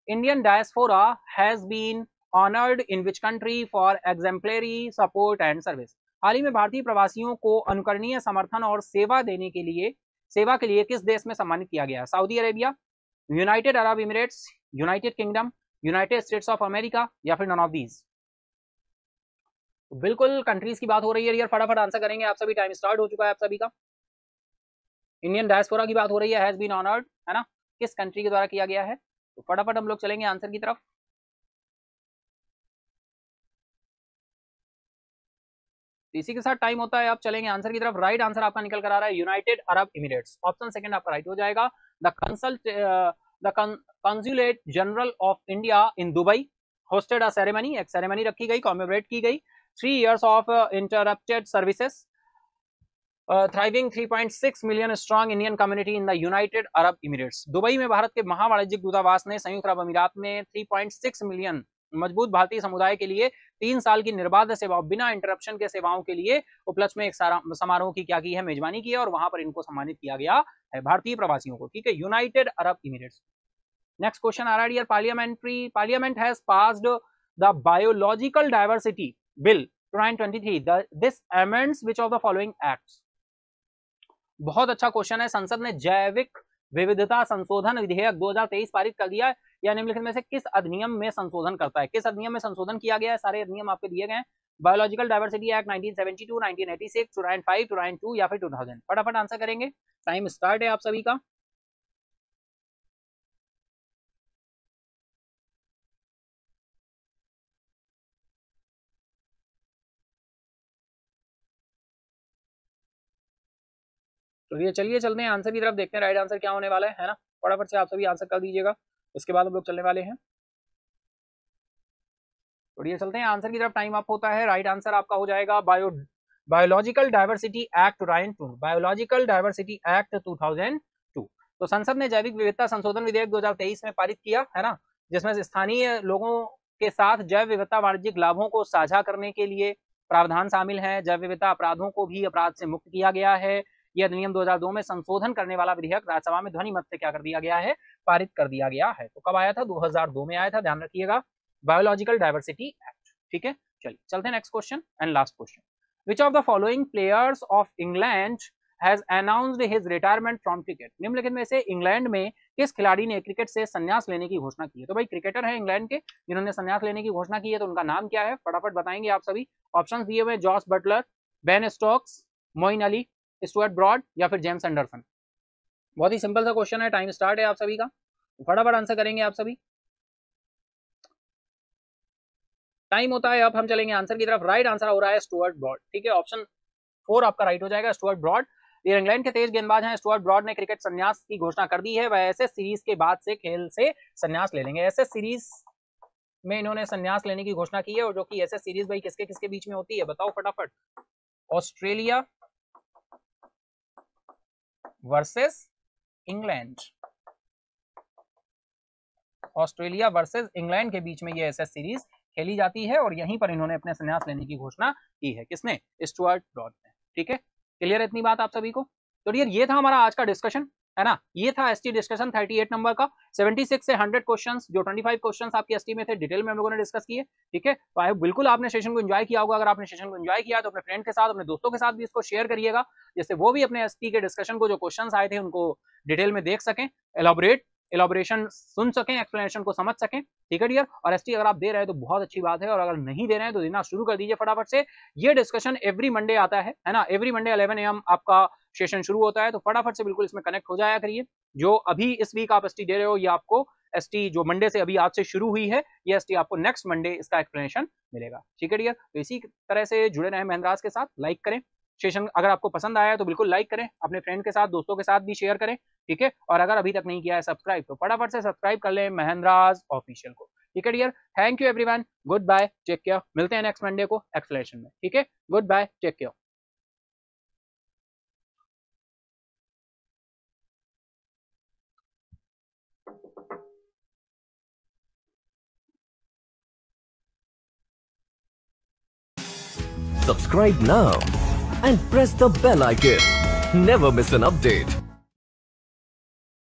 Indian diaspora has been honoured in which country for exemplary support and service? हाल ही में भारतीय प्रवासियों को अनुकरणीय समर्थन और सेवा के लिए किस देश में सम्मानित किया गया? Saudi Arabia, United Arab Emirates, United kingdom, United states of America, या फिर नन ऑफ दीज? बिल्कुल कंट्रीज की बात हो रही है यार, फटाफट आंसर करेंगे आप सभी, टाइम स्टार्ट हो चुका है आप सभी का। इंडियन डायस्पोरा की बात हो रही है, हैज बीन ऑनर्ड, है ना, किस कंट्री के द्वारा किया गया है? तो फटाफट हम लोग चलेंगे आंसर की तरफ। इसी के साथ टाइम होता है, अब चलेंगे आंसर की तरफ। राइट आंसर आपका निकल कर आ रहा है United Arab Emirates, option second आपका राइट हो जाएगा। The consulate general of India in Dubai hosted a ceremony, एक सेरेमनी रखी गई, कॉमेमोरेट की गई 3 years of interrupted services, thriving 3.6 million strong Indian community in the United Arab Emirates। Dubai में भारत के महावाणिज्यिक दूतावास ने संयुक्त अरब अमीरात में 3.6 मिलियन मजबूत भारतीय समुदाय के लिए 3 साल की निर्बाध सेवा बिना इंटरप्शन के सेवाओं के लिए उपलक्ष्य में एक समारोह की क्या की है, मेजबानी की है, और वहां पर इनको सम्मानित किया गया है भारतीय प्रवासियों को। ठीक है, United Arab Emirates. Next question आ रहा है, parliament has passed the biological diversity bill 2023, this amends which of the following acts? बहुत अच्छा क्वेश्चन है। संसद ने जैविक विविधता संशोधन विधेयक 2023 पारित कर दिया है। या निम्नलिखित में से किस अधिनियम में संशोधन करता है? किस अधिनियम में संशोधन किया गया है? सारे अधिनियम आपके दिए गए हैं। बायोलॉजिकल डाइवर्सिटी एक्ट 1972, 1986, 2005, 2002 या फिर 2000। फटाफट आंसर करेंगे, टाइम स्टार्ट है आप सभी का। तो ये चलिए चलते हैं आंसर की तरफ, देखते हैं राइट आंसर क्या होने वाला है ना। फटाफट से आप सभी आंसर कर दीजिएगा, इसके बाद हम लोग चलने वाले हैं। तो ये चलते हैं आंसर की तरफ, टाइम अप होता है। राइट आंसर आपका हो जाएगा biological diversity act 2002, biological diversity act 2002। तो संसद ने जैविक विविधता संशोधन विधेयक 2023 में पारित किया है ना, जिसमें स्थानीय लोगों के साथ जैव विविधता वाणिज्यिक लाभों को साझा करने के लिए प्रावधान शामिल है। जैव विविधता अपराधों को भी अपराध से मुक्त किया गया है। यह अधिनियम 2002 में संशोधन करने वाला विधेयक राज्यसभा में ध्वनि मत से क्या कर दिया गया है? पारित कर दिया गया है। तो कब आया था? 2002 में आया था, ध्यान रखिएगा, बायोलॉजिकल डाइवर्सिटी एक्ट। ठीक है, चलिए चलते हैं next question and last question. Which of the following players of England has announced his retirement from cricket? निम्नलिखित में से इंग्लैंड में किस खिलाड़ी ने क्रिकेट से संन्यास लेने की घोषणा की है? तो भाई क्रिकेटर है इंग्लैंड के जिन्होंने संन्यास लेने की घोषणा की है, तो उनका नाम क्या है? फटाफट बताएंगे आप सभी। ऑप्शंस दिए हुए, Jos Buttler, Ben Stokes, Moeen Ali, Stuart Broad या फिर जेम्स एंडरसन। बहुत ही सिंपल सा क्वेश्चन है, टाइम स्टार्ट है आप सभी का, फटाफट आंसर करेंगे आप सभी। टाइम होता है, अब हम चलेंगे आंसर की तरफ। राइट आंसर हो रहा है स्टुअर्ट ब्रॉड। ठीक है, ऑप्शन 4 आपका राइट हो जाएगा, स्टुअर्ट ब्रॉड। ये इंग्लैंड के तेज गेंदबाज हैं। स्टुअर्ट ब्रॉड ने क्रिकेट संन्यास की घोषणा कर दी है। वह एशेज सीरीज के बाद से खेल से संन्यास ले लेंगे। एशेज सीरीज में इन्होंने संन्यास लेने की घोषणा की है, और जो कि एशेज सीरीज भाई किसके किसके बीच में होती है बताओ फटाफट? Australia versus England, Australia versus England के बीच में ये एशेज सीरीज खेली जाती है, और यहीं पर इन्होंने अपने संन्यास लेने की घोषणा की है। किसने? स्टुअर्ट ब्रॉड ने। ठीक है, क्लियर है इतनी बात आप सभी को? तो डियर ये था हमारा आज का डिस्कशन, है ना। ये था एसटी डिस्कशन 38 नंबर का। 76 से 100 क्वेश्चंस, जो 25 क्वेश्चंस आपके एसटी में थे, डिटेल में हम लोगों ने डिस्कस किए। ठीक है, तो आई बिल्कुल आपने सेशन को एंजॉय किया होगा। अगर आपने सेशन को एंजॉय किया तो अपने फ्रेंड के साथ, अपने दोस्तों के साथ भी इसको शेयर करिएगा, जिससे वो भी अपने एसटी के डिस्कशन को, जो क्वेश्चंस आए थे, उनको डिटेल में देख सकें, एलाबोरेशन सुन सकें, एक्सप्लेनेशन को समझ सकें। ठीक है डियर, और एसटी अगर आप दे रहे हैं तो बहुत अच्छी बात है, और अगर नहीं दे रहे हैं तो देना शुरू कर दीजिए फटाफट से। ये डिस्कशन एवरी मंडे आता है ना, एवरी मंडे 11 AM आपका सेशन शुरू होता है, तो फटाफट से बिल्कुल इसमें कनेक्ट हो जाया करिए। जो अभी इस वीक आप एसटी दे रहे हो, ये आपको एसटी जो मंडे से अभी आज से शुरू हुई है, ये एसटी आपको नेक्स्ट मंडे इसका एक्सप्लेनेशन मिलेगा। ठीक है डियर, तो इसी तरह से जुड़े रहें महेंद्राज के साथ। लाइक करें सेशन, अगर आपको पसंद आया तो बिल्कुल लाइक करें, अपने फ्रेंड के साथ, दोस्तों के साथ भी शेयर करें। ठीक है, और अगर अभी तक नहीं किया है सब्सक्राइब, तो फटाफट से सब्सक्राइब कर लें महेंद्राज ऑफिशियल को। ठीक है dear, thank you everyone, goodbye, take care. मिलते हैं नेक्स्ट मंडे को एक्सप्लेनेशन में। ठीक है, goodbye, take care. Subscribe now and press the bell icon. Never miss an update.